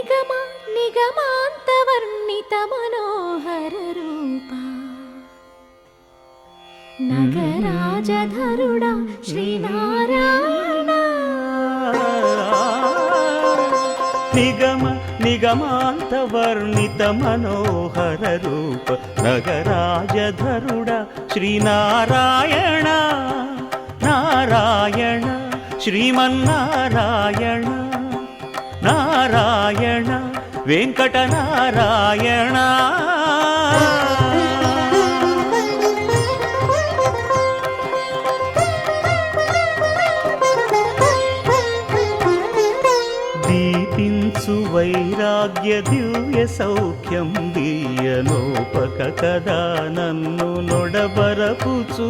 నిగమ నిగమాంతవర్ణిత మనోహర రూప నగరాజధరుడా శ్రీనారాయణ నిగమ నిగమాంతవర్ణిత మనోహర రూప నగరాజధరుడా శ్రీనారాయణ నారాయణ శ్రీమన్నారాయణ నారాయణ వెంకటనారాయణ దీపించు వైరాగ్య దివ్య సౌఖ్యం దీయనోపక కదా నన్ను నొడబరపుచు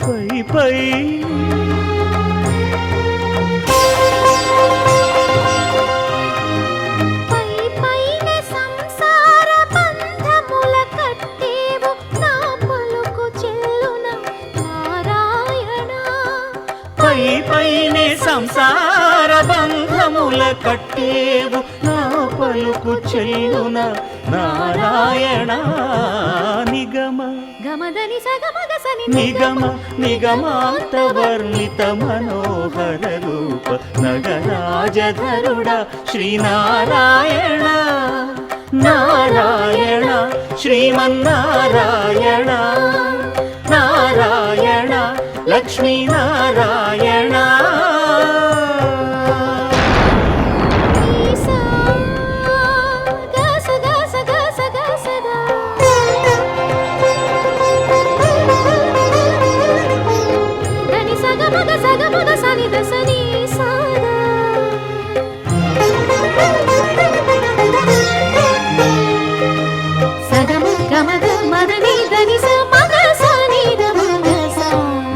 పై పై పైనే సంసార బంధముల కట్టేవు నా పలుకు చెల్లున నారాయణ నిగమ గమదని సగమగసని నిగమ నిగమాంతవర్ణిత మనోహర రూప నగరాజధరుడా శ్రీనారాయణ నారాయణ శ్రీమన్నారాయణ నారాయణ లక్ష్మీనారాయణ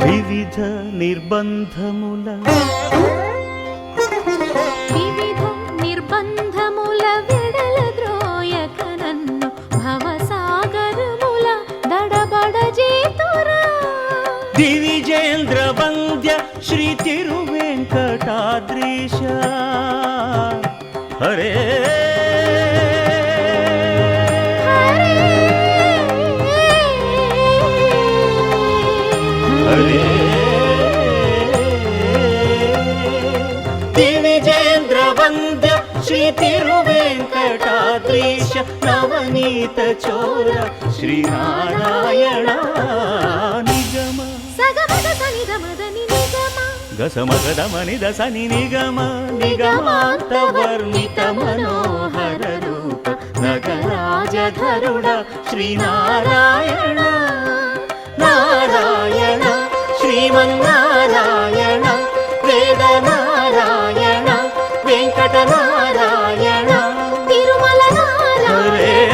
వివిధ నిర్బంధముల వెడల ద్రోయక నన్ను భవసాగరముల దడబడ చేతురా దివిజేంద్ర వంద్య శ్రీ తిరువెంకటాద్రీశ హరే దివిజేంద్ర వంద్య శ్రీ తిరువెంకటాద్రీశ నవనీత చోర శ్రీనారాయణ నిగమ గసమగదమని దసని నిగమ నిగమాంతవర్ణిత మనోహర రూప నగరాజధరుడా శ్రీనారాయణ నారాయణ శ్రీమన్నారాయణ వేదనారాయణ వెంకటనారాయణ తిరుమల నారాయణ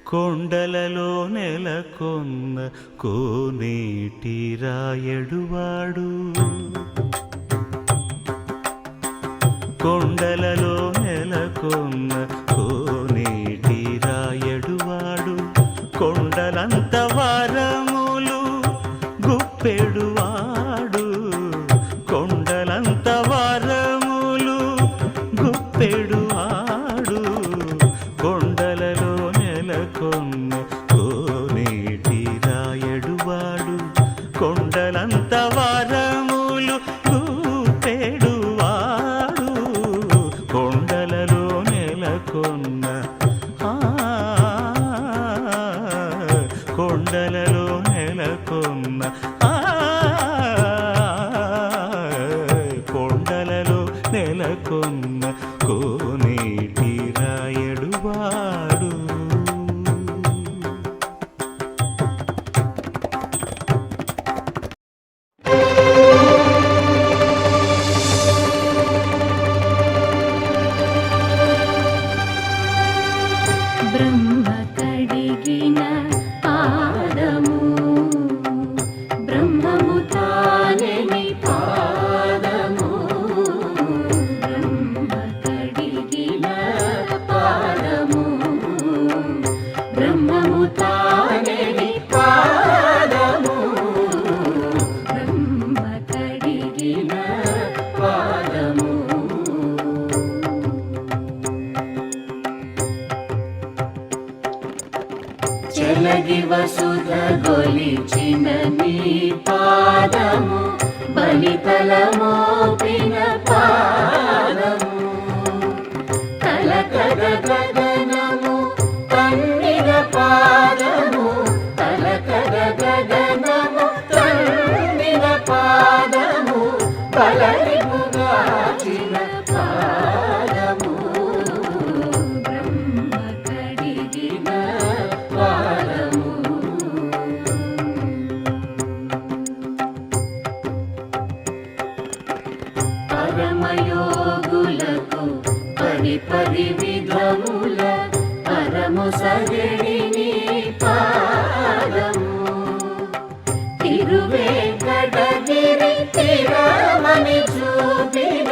కొండలలో నెలకొన్న కోనేటి రాయడువాడు కొండలలో నెలకొన్న కోనేటి రాయడువాడు కొండలంత వరములు గుప్పెడువాడు కొండలంత వరములు గుప్పెడువాడు కొండలలో నెలకొన్న కోనేటి రాయడువాడు కొండలంత వరములు గుప్పెడువాడు కొండలలో నెలకొన్న కొండలలో నెలకొన్న కొలిచిన నీ పాదము బలితలమోపిన పాదము తలకగ గగనము తన్నిన పాదము తలకగ గగనము తన్నిన పాదము బలరిపుగాచిన పాదము బ్రహ్మ కడిగిన పాదము పరమయోగులకు పరి విధముల పరము సగడిని పాదము తిరువేంకటగిరి తిరమని చూపిన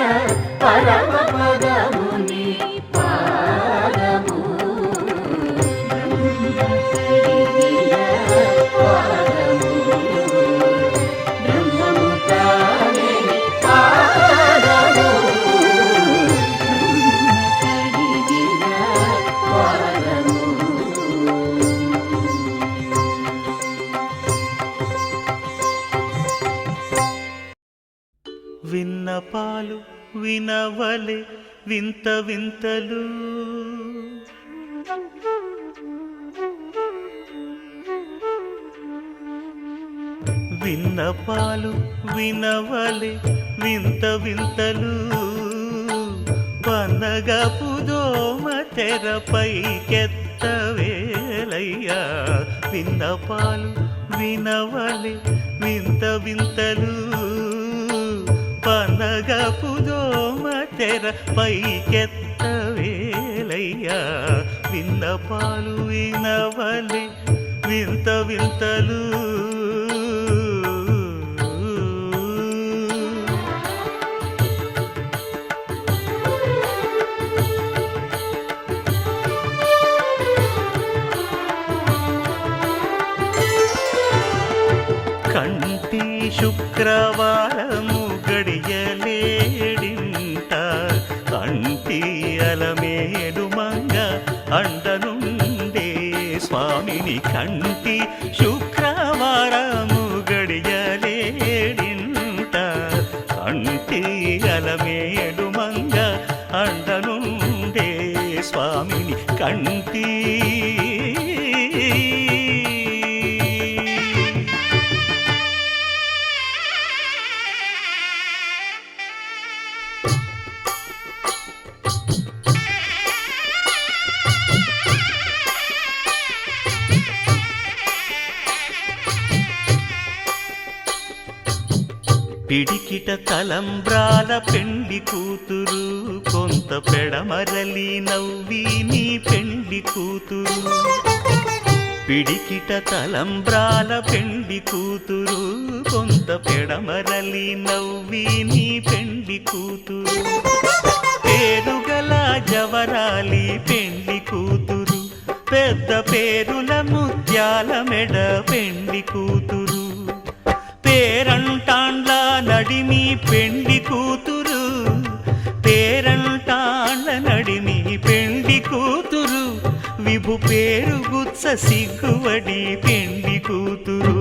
పరమ పదముని పాదము బ్రహ్మ కడిగిన పాదము బ్రహ్మము తానే పాదము కడిగిన పాదము విన్నపాలు వినవలె వింత వింతలు విన్నపాలు వినవలె వింత వింతలు పన్నగపు దోమ తెరపైకెత్తవేలయ్యా విన్నపాలు వినవలె వింత వింతలు పనగపు దోమ తెరపైకెత్తవేలయ్యా విన్నపాలు వినవలె వింత వింతలు కంటి శుక్రవారము గడియలేడింట కంటి అలమేడు మంగ అండనుండే స్వామిని కంటి శుక్రవారము గడియలేడింట కంటి అలమేడు మంగ అండనుండే స్వామిని కంటి పిడికిట తలంబ్రాల పెండి కూతురు కొంత పెడమరలి నవ్వి నీ పెండి కూతురు పిడికిట తలంబ్రాల పెండి కూతురు కొంత పెడమరలి నవ్వి నీ పెండి కూతురు పేరుగల జవరాలి పెండి కూతురు పెద్ద పేరుల ముత్యాల మెడ పెండి కూతురు పేరంటాండ్ల నడిమి పెండి కూతురు పేరంటాండ్ల నడిమి పెండి కూతురు విభు పేరు గుత్స సిగ్గువడి పెండి కూతురు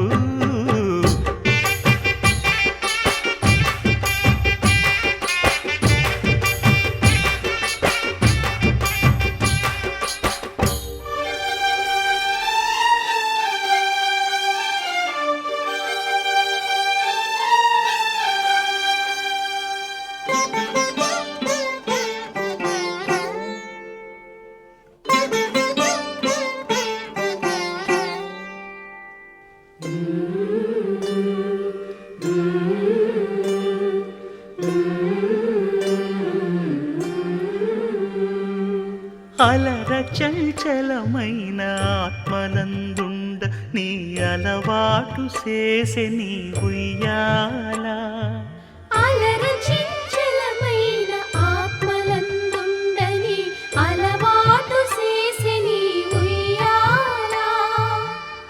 అలర చంచలమైన ఆత్మనందుండ నీ అలవాటు చేసే నీ ఉయ్యాల అలర చంచలమైన ఆత్మలందుండని అలవాటు చేసే నీ ఉయ్యాల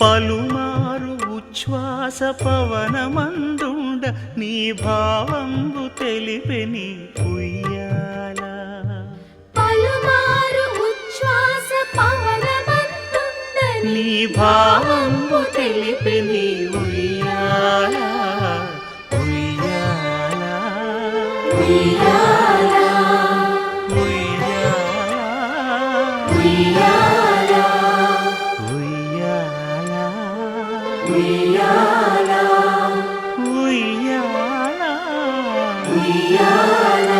పలుమారు ఉచ్ఛ్వాస పవనమందుండ నీ భావంబు తెలిపే నీ ఉయ్యాల పలుమారు ఉచ్ఛ్వాస పవనమందుండ నీ భావంబు తెలిపే నీ ఉయ్యాల ఉయ్యాల ఉయ్యాల ఉయ్యాల ఉయ్యాల ఉయ్యాల ఉయ్యాల ఉయ్యాల ఉయ్యాల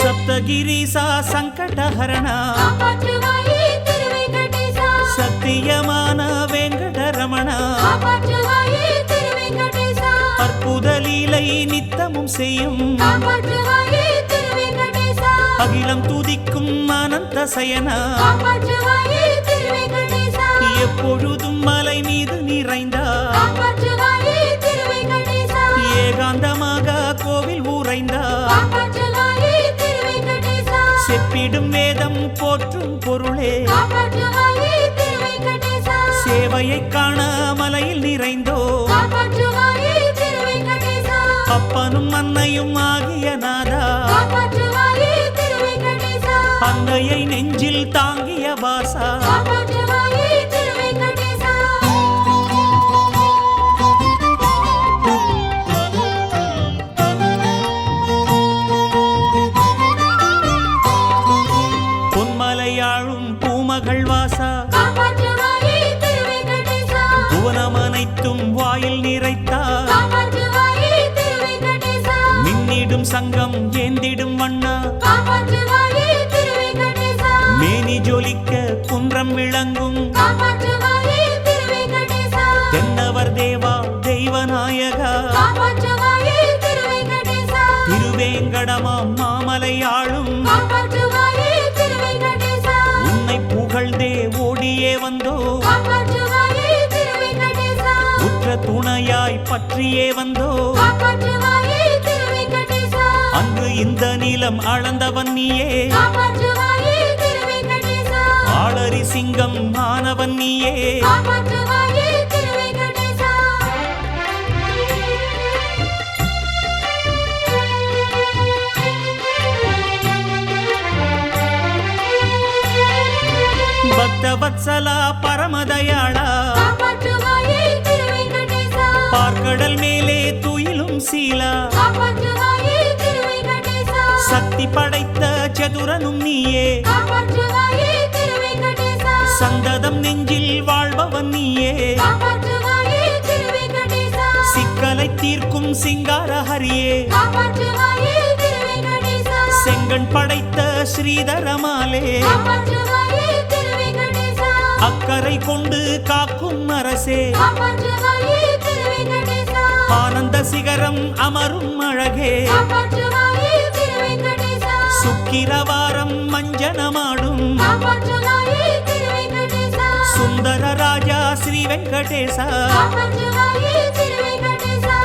సప్తగిరీసా సంకటహరణ కాపాற்றுవాయే తిరువెంకటేశా సత్యమాన వెంకటరమణ காப்பாற்றுவாயே திருவெங்கடேசா அற்புதலீலை நித்தமும் செய்யும் காப்பாற்றுவாயே திருவெங்கடேசா அகிலம் துதிக்கும் அனந்த சயனா காப்பாற்றுவாயே திருவெங்கடேசா எப்பொழுதும் மலை மீது நிறைந்தார் காப்பாற்றுவாயே திருவெங்கடேசா ஏகாந்தமாக கோவில் ஊரைந்தார் காப்பாற்றுவாயே திருவெங்கடேசா செப்பிடும் வேதம் போற்றும் பொருளே காப்பாற்றுவாயே திருவெங்கடேசா சேவையை காண மலையில் நிறைந்தோ காப்பாற்றுவாயே திருவெங்கடேசா அப்பனும் அன்னையும் ஆகிய நாதா காப்பாற்றுவாயே திருவெங்கடேசா அன்னையை நெஞ்சில் தாங்கிய வாசா காப்பாற்றுவாயே திருவெங்கடேசா பொன்மலையாழும் பூமகள் வாசா காப்பாற்றுவாயே திருவெங்கடேசா புவனமனைத்தும் வாயில் நிறைத்தார் காப்பாற்றுவாயே திருவெங்கடேசா மின்னிடும் சங்கம் ஏந்திடும் வண்ணா காப்பாற்றுவாயே திருவெங்கடேசா மேனி ஜொலிக்க குன்றம் விளங்கும் காப்பாற்றுவாயே திருவெங்கடேசா தென்னவர் தேவா தெய்வநாயகா காப்பாற்றுவாயே திருவெங்கடேசா திருவேங்கடமாம் மாமலை ஆளும் காப்பாற்றுவாயே திருவெங்கடேசா உன்னை புகழ்ந்தே ஓடியே வந்தோ காப்பாற்றுவாயே திருவெங்கடேசா உற்ற துணையாய் பற்றியே வந்தோ காப்பாற்றுவாயே திருவெங்கடேசா அங்கு இந்த நிலம் அளந்தவன் நீயே காப்பாற்றுவாயே திருவெங்கடேசா ஆளரி சிங்கம் ஆனவன் நீயே காப்பாற்றுவாயே திருவெங்கடேசா பக்தவத்சலா பரமதயாளா காப்பாற்றுவாயே திருவெங்கடேசா பார்க்கடல் மேலே துயிலும் சீலா காப்பாற்றுவாயே திருவெங்கடேசா சக்தி படைத்த சதுரனும் நீயே காப்பாற்றுவாயே திருவெங்கடேசா சந்ததம் நெஞ்சில் வாழ்பவன் நீயே காப்பாற்றுவாயே திருவெங்கடேசா சிக்கலை தீர்க்கும் சிங்காரஹரியே காப்பாற்றுவாயே திருவெங்கடேசா செங்கண் படைத்த ஸ்ரீதரமாலே காப்பாற்றுவாயே திருவெங்கடேசா அக்கறை கொண்டு காக்கும் அரசே காப்பாற்றுவாயே திருவெங்கடேசா ஆனந்த சிகரம் அமரும் அழகே காப்பாற்றுவாயே திருவெங்கடேசா சுக்கிரவாரம் மஞ்சனமாடும் காப்பாற்றுவாயே திருவெங்கடேசா சுந்தர ராஜா ஸ்ரீ வெங்கடேசா காப்பாற்றுவாயே திருவெங்கடேசா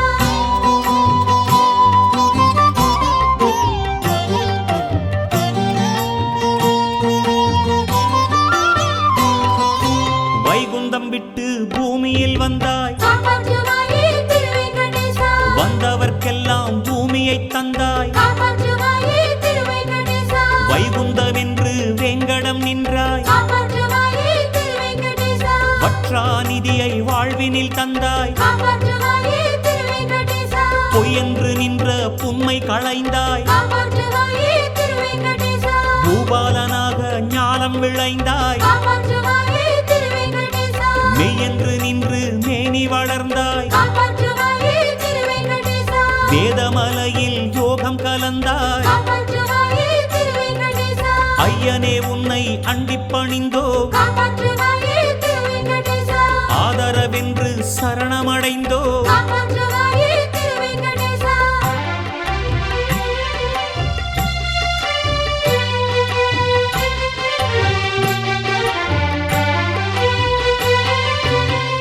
வைகுந்தம் விட்டு பூமியில் வந்தாய் காப்பாற்றுவாயே திருவெங்கடேசா வந்தவர்க்கெல்லாம் பூமியை தந்தாய் காப்பாற்றுவாயே திருவெங்கடேசா வைகுந்தம் என்று வெங்கடம் நின்றாய் காப்பாற்றுவாயே திருவெங்கடேசா வற்றா நிதியை வாழ்வினில் தந்தாய் காப்பாற்றுவாயே திருவெங்கடேசா பொய்யென்று நின்ற புன்மை களைந்தாய் காப்பாற்றுவாயே திருவெங்கடேசா பூபாலனாக ஞானம் விளைந்தாய் காப்பாற்றுவாயே திருவெங்கடேசா மெய்யென்று நின்று மேனி வளர்ந்தாய் காப்பாற்றுவாயே திருவெங்கடேசா வேதமலையில் யோகம் கலந்தாய் காப்பாற்றுவாயே திருவெங்கடேசா ஐயனே உன்னை அண்டிப் பணிந்தோ காப்பாற்றுவாயே திருவெங்கடேசா ஆதரவென்று சரணமடைந்தோ காப்பாற்றுவாயே திருவெங்கடேசா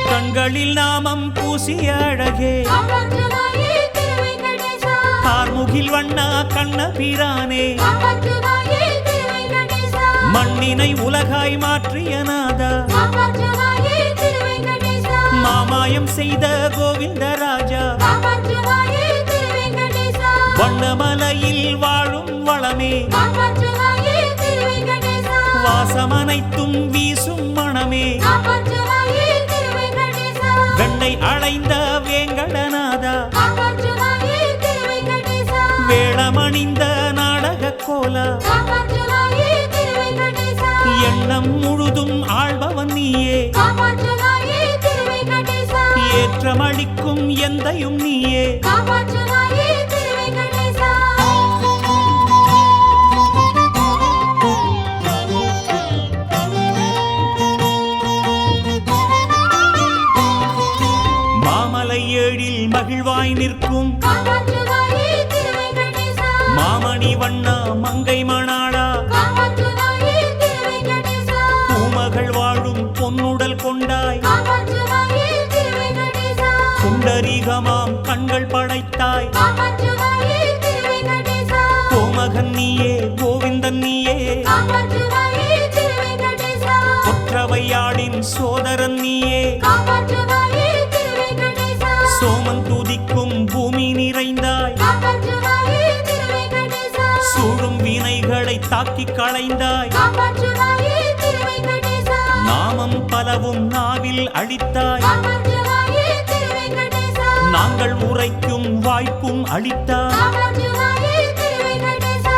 கண்களில் நாமம் பூசிய அழகே காப்பாற்றுவாயே திருவெங்கடேசா கார்முகில் வண்ணா கண்ணபிரானே காப்பாற்றுவாயே திருவெங்கடேசா மண்ணினை உலகாய் மாற்றிய நாதா காப்பாற்றுவாயே திருவெங்கடேசா மாமாயம் செய்த கோவிந்தராஜா காப்பாற்றுவாயே திருவெங்கடேசா வண்ணமலையில் வாழும் வளமே காப்பாற்றுவாயே திருவெங்கடேசா வாசமனைத்தும் வீசும் மணமே காப்பாற்றுவாயே திருவெங்கடேசா வெண்ணை அளைந்த வேங்கடநாதா காப்பாற்றுவாயே திருவெங்கடேசா வேளமணிந்த நாடக கோலா காப்பாற்றுவாயே திருவெங்கடேசா எண்ணம் முழுதும் ஆள்பவன் நீயே காப்பாற்றுவாயே திருவெங்கடேசா ஏற்றமளிக்கும் எந்தையும் நீயே காப்பாற்றுவாயே திருவெங்கடேசா மாமலை ஏழில் மகிழ்வாய் நிற்கும் காப்பாற்றுவாயே திருவெங்கடேசா மாமணி வண்ணா மங்கை மணாளா காப்பாற்றுவாயே திருவெங்கடேசா பூமகள் வாழும் பொன்னுடல் கொண்டாய் காப்பாற்றுவாயே திருவெங்கடேசா குண்டரிகமாம் கண்கள் படைத்தாய் காப்பாற்றுவாயே திருவெங்கடேசா கோமகன் நீயே கோவிந்தன் நீயே காப்பாற்றுவாயே திருவெங்கடேசா கொற்றவையாளின் சோதரன் நீயே காப்பாற்றுவாயே திருவெங்கடேசா சோமன் துதிக்கும் பூமி நிறைந்தாய் காப்பாற்றுவாயே திருவெங்கடேசா சூழும் வினைகளை தாக்கி களைந்தாய் காப்பாற்றுவாயே திருவெங்கடேசா நாமம் பலவும் நாவில் அளித்தாய் காப்பாற்றுவாயே திருவெங்கடேசா நாங்கள் உரைக்கும் வாய்ப்பும் அளித்தாய் காப்பாற்றுவாயே திருவெங்கடேசா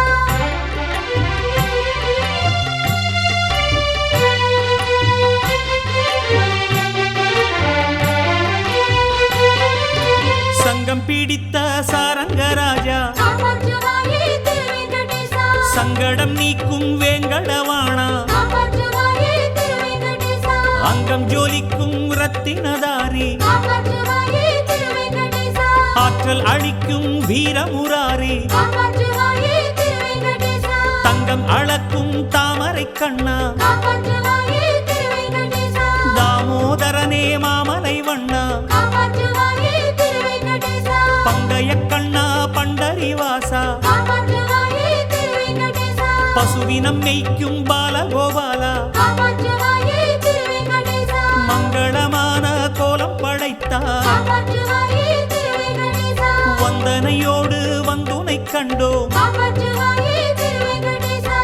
சங்கம் பிடித்த சாரங்கராஜா காப்பாற்றுவாயே திருவெங்கடேசா சங்கடம் நீக்கும் வேங்கடவாணா காப்பாற்றுவாயே திருவெங்கடேசா அங்கம் ஜோலிக்கும் ரத்தினதாரி காப்பாற்றுவாயே திருவெங்கடேசா ஆற்றல் அளிக்கும் வீரமுராரி காப்பாற்றுவாயே திருவெங்கடேசா தங்கம் அளக்கும் தாமரை கண்ணா காப்பாற்றுவாயே திருவெங்கடேசா தாமோதரனே மாமலை வண்ணா காப்பாற்றுவாயே திருவெங்கடேசா பங்கைய கண்ணா பண்டரிவாசா காப்பாற்றுவாயே திருவெங்கடேசா பசுவினம் மெய்க்கும் பாலகோபாலா காப்பாற்றுவாயே திருவெங்கடேசா மங்களமான கோலம் படைத்தார் காப்பாற்றுவாயே திருவெங்கடேசா வந்தனையோடு வந்துனை கண்டோம் காப்பாற்றுவாயே திருவெங்கடேசா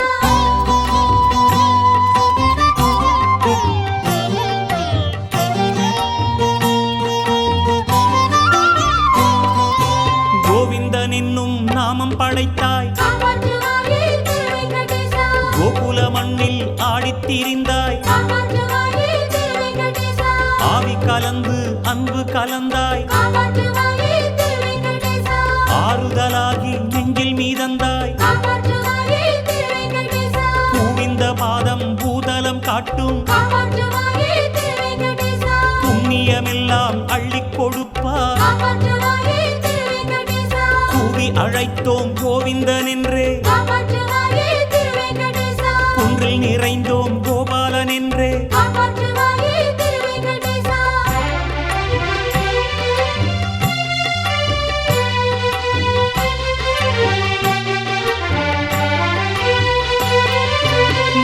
கோவிந்தன் என்னும் நாமம் படைத்தாய் காப்பாற்றுவாயே திருவெங்கடேசா கோகுல மண்ணில் ஆடித்திரிந்தாய் காப்பாற்றுவாயே திருவெங்கடேசா ஆவி கலந்து அன்பு கலந்தாய் காப்பாற்றுவாயே திருவெங்கடேசா ஆறுதலாகி நெஞ்சில் மீதந்தாய் காப்பாற்றுவாயே திருவெங்கடேசா பூவிந்த பாதம் பூதலம் காட்டும் காப்பாற்றுவாயே திருவெங்கடேசா புண்ணியமெல்லாம் அள்ளிக் கொடுப்பார் காப்பாற்றுவாயே திருவெங்கடேசா கூவி அழைத்தோம் கோவிந்தன் என்றே காப்பாற்றுவாயே திருவெங்கடேசா குன்றில் நிறைந்தோம் கோபாலன் என்றே காப்பாற்றுவாயே திருவெங்கடேசா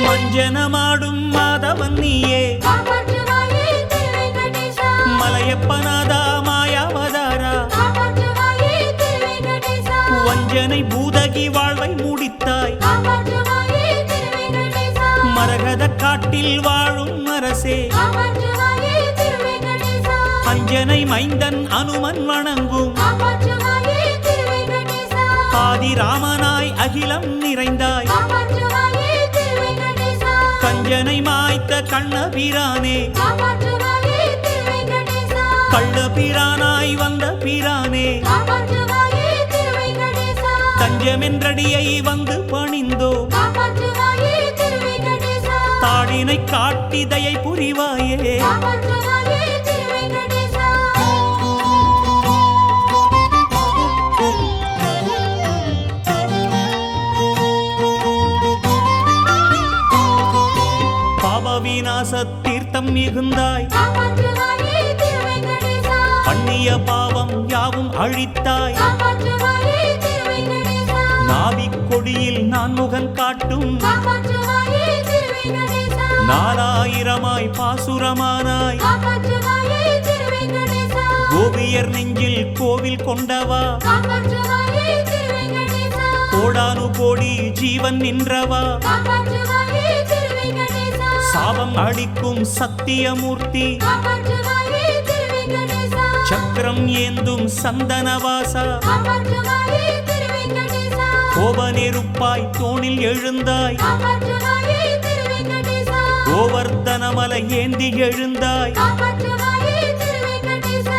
மஞ்சனமாடும் மாதவன் நீயே காப்பாற்றுவாயே திருவெங்கடேசா மலையப்பனாதா மாயாவதாரா காப்பாற்றுவாயே திருவெங்கடேசா வஞ்சனை பூதகி வாழ்வை முடித்தாய் காப்பாற்றுவாயே திருவெங்கடேசா மரகத காட்டில் வாழும் அரசே காப்பாற்றுவாயே திருவெங்கடேசா அஞ்சனை மைந்தன் அனுமன் வணங்கும் காப்பாற்றுவாயே திருவெங்கடேசா ஆதிராமனாய் அகிலம் நிறைந்தாய் காப்பாற்றுவாயே திருவெங்கடேசா கஞ்சனை மாய்த்த கண்ணபிரானே காப்பாற்றுவாயே திருவெங்கடேசா கள்ளபிரானாய் வந்த பிரானே காப்பாற்றுவாயே திருவெங்கடேசா தஞ்சமென்றடியை வந்து பணிந்தோ காப்பாற்றுவாயே திருவெங்கடேசா தாடினை காட்டி தயை புரிவாயே காப்பாற்றுவாயே திருவெங்கடேசா பாபவிநாச தீர்த்தம் மிகுந்தாய் காப்பாற்றுவாயே திருவெங்கடேசா பண்ணிய பாவம் யாவும் அழித்தாய் காப்பாற்றுவாயே திருவெங்கடேசா நாவிக் கொடியில் நான் முகன் காட்டும் காப்பாற்றுவாயே திருவெங்கடேசா 4000 பாசுரமானாய் காப்பாற்றுவாயே திருவெங்கடேசா கோபியர் நெஞ்சில் கோவில் கொண்டவா காப்பாற்றுவாயே திருவெங்கடேசா கோடானு கோடி ஜீவன் நின்றவா காப்பாற்றுவாயே திருவெங்கடேசா சாபம் அளிக்கும் சத்தியமூர்த்தி காப்பாற்றுவாயே திருவெங்கடேசா சக்கரம் ஏந்தும் சந்தனவாசா காப்பாற்றுவாயே திருவெங்கடேசா கோப நெருப்பாய் தோணில் எழுந்தாய் காப்பாற்றுவாயே திருவெங்கடேசா கோவர்த்தனமலை ஏந்தி எழுந்தாய் காப்பாற்றுவாயே திருவெங்கடேசா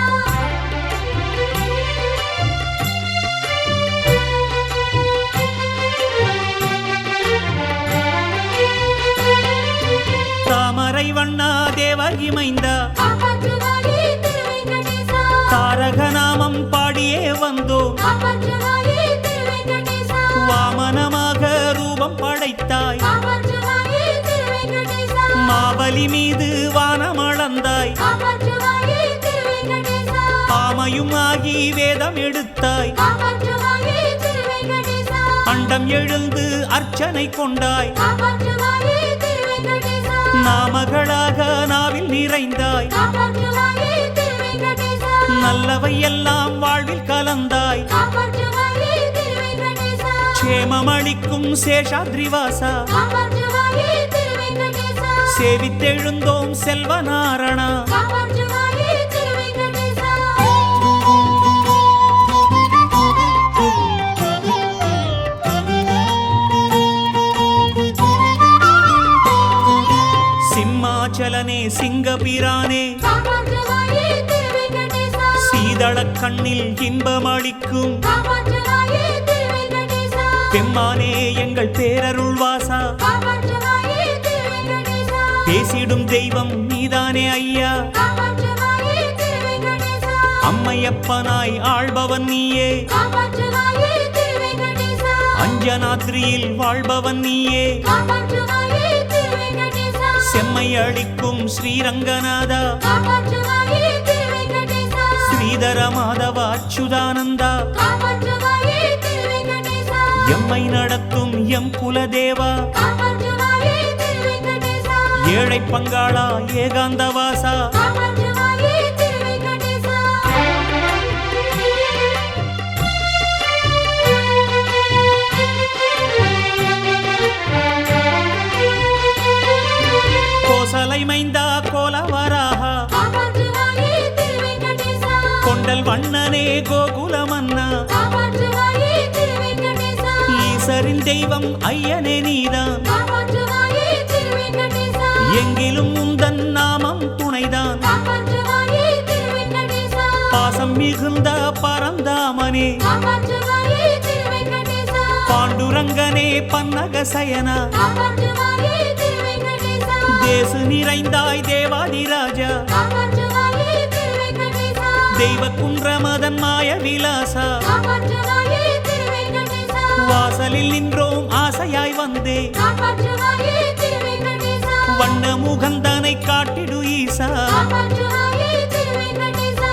தாமரை வண்ணா தேவகி மைந்தா காப்பாற்றுவாயே திருவெங்கடேசா தாரக நாமம் பாடியே வந்தோம் காப்பாற்றுவாயே திருவெங்கடேசா வாமனமாக ரூபம் படைத்தாய் காப்பாற்றுவாயே திருவெங்கடேசா மாபலி மீது வானமளந்தாய் காப்பாற்றுவாயே திருவெங்கடேசா ஆமையும் ஆகி வேதம் எடுத்தாய் காப்பாற்றுவாயே திருவெங்கடேசா அண்டம் எழுந்து அர்ச்சனை கொண்டாய் காப்பாற்றுவாயே திருவெங்கடேசா நாமகளாக நாவில் நிறைந்தாய் காப்பாற்றுவாயே திருவெங்கடேசா நல்லவை எல்லாம் வாழ்வில் கலந்தாய் காப்பாற்றுவாயே திருவெங்கடேசா க்ஷேமமளிக்கும் சேஷாத்ரிவாசா காப்பாற்றுவாயே திருவெங்கடேசா சேவித்தெழுந்தோம் செல்வநாரணா காப்பாற்றுவாயே திருவெங்கடேசா சிம்மாச்சலனே சிங்கபிரானே காப்பாற்றுவாயே திருவெங்கடேசா சீதள கண்ணில் இன்பமளிக்கும் காப்பாற்றுவாயே திருவெங்கடேசா பெம்மானே எங்கள் பேரருள்வாசா காப்பாற்றுவாயே திருவெங்கடேசா பேசிடும் தெய்வம் நீதானே ஐயா காப்பாற்றுவாயே திருவெங்கடேசா அம்மையப்பனாய் ஆள்பவன் நீயே காப்பாற்றுவாயே திருவெங்கடேசா அஞ்சனாத்ரியில் வாழ்பவன் நீயே காப்பாற்றுவாயே திருவெங்கடேசா செம்மை அளிக்கும் ஸ்ரீரங்கநாதா காப்பாற்றுவாயே திருவெங்கடேசா ஸ்ரீதர மாதவ அச்சுதானந்தா காப்பாற்றுவாயே திருவெங்கடேசா எம்மை நடத்தும் எம் குலதேவா காப்பாற்றுவாயே திருவெங்கடேசா ஏழை பங்காளா ஏகாந்தவாசா காப்பாற்றுவாயே திருவெங்கடேசா கோசலை மைந்தா கோலவராகா காப்பாற்றுவாயே திருவெங்கடேசா கொண்டல் வண்ணனே கோகுலமன்னா காப்பாற்றுவாயே திருவெங்கடேசா ஈசரின் தெய்வம் ஐயனே நீதான் காப்பாற்றுவாயே திருவெங்கடேசா எங்கிலும் உந்தன் நாமம் துணைதான் காப்பாற்றுவாயே திருவெங்கடேசா பாசம் மிகுந்த பரந்தாமனே காப்பாற்றுவாயே திருவெங்கடேசா பாண்டுரங்கனே பன்னக சயனா காப்பாற்றுவாயே திருவெங்கடேசா தேசு நிறைந்தாய் தேவாதிராஜா காப்பாற்றுவாயே திருவெங்கடேசா தெய்வ குன்றமதன் மாய விலாசா காப்பாற்றுவாயே திருவெங்கடேசா வாசலில் நின்றோம் ஆசையாய் வந்தே காப்பாற்றுவாயே திருவெங்கடேசா வண்ண முகந்தனை காட்டிடு ஈசா காப்பாற்றுவாயே திருவெங்கடேசா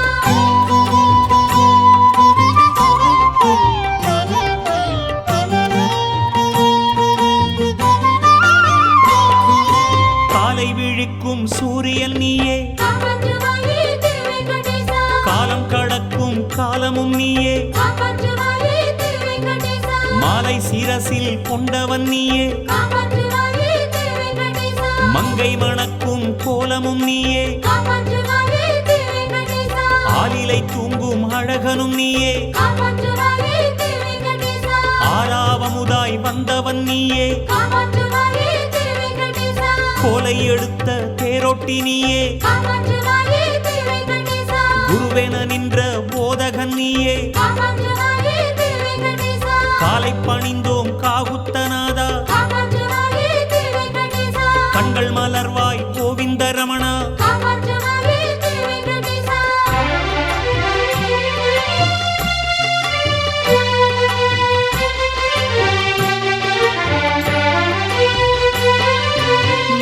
காலை விழிக்கும் சூரியன் நீயே காப்பாற்றுவாயே திருவெங்கடேசா காலம் கடக்கும் காலமும் நீயே காப்பாற்றுவாயே திருவெங்கடேசா மாலை சிரசில் கொண்டவன் நீயே காப்பாற்றுவாயே திருவெங்கடேசா மங்கை மணக்கும் கோலமும் நீயே காப்பாற்றுவாயே திருவெங்கடேசா ஆலிலை தூங்கும் அழகனும் நீயே காப்பாற்றுவாயே திருவெங்கடேசா ஆறாவமுதாய் வந்தவன் நீயே காப்பாற்றுவாயே திருவெங்கடேசா கோலை எடுத்த தேரோட்டி நீயே காப்பாற்றுவாயே திருவெங்கடேசா குருவென நின்ற போதகன் நீயே காப்பாற்றுவாயே திருவெங்கடேசா காலை பணிந்தோம் காகுத்தநாதா காப்பாற்றுவாயே திருவெங்கடேசா கண்கள் மலர்வாய் கோவிந்த ரமணா காப்பாற்றுவாயே திருவெங்கடேசா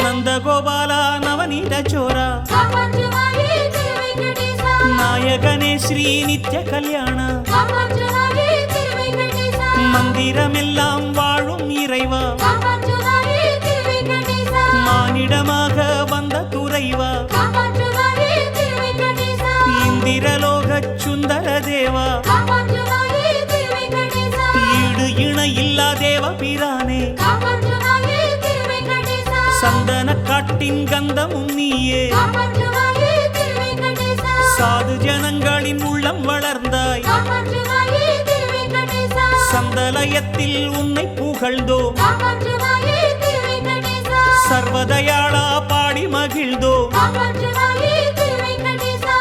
நந்தகோபாலா நவநீத சோரா காப்பாற்றுவாயே திருவெங்கடேசா நாயகனே ஸ்ரீ நித்ய கல்யாண காப்பாற்றுவாயே திருவெங்கடேசா மந்திரமெல்லாம் வாழும் இறைவா காப்பாற்றுவாயே திருவெங்கடேசா மானிடமாக வந்த துறைவா காப்பாற்றுவாயே திருவெங்கடேசா இந்திரலோக சுந்தர தேவா காப்பாற்றுவாயே திருவெங்கடேசா ஈடு இணை இல்லா தேவ பிரானே காப்பாற்றுவாயே திருவெங்கடேசா சந்தன காட்டின் உலகமும் நீயே காப்பாற்றுவாயே திருவேங்கடேசா சாது ஜனங்களின் உள்ளம் வளர்ந்தாய் காப்பாற்றுவாயே திருவேங்கடேசா சந்தலயத்தில் உன்னை புகழ்ந்தோம் காப்பாற்றுவாயே திருவேங்கடேசா சர்வதயாளா பாடி மகிழ்ந்தோம் காப்பாற்றுவாயே திருவேங்கடேசா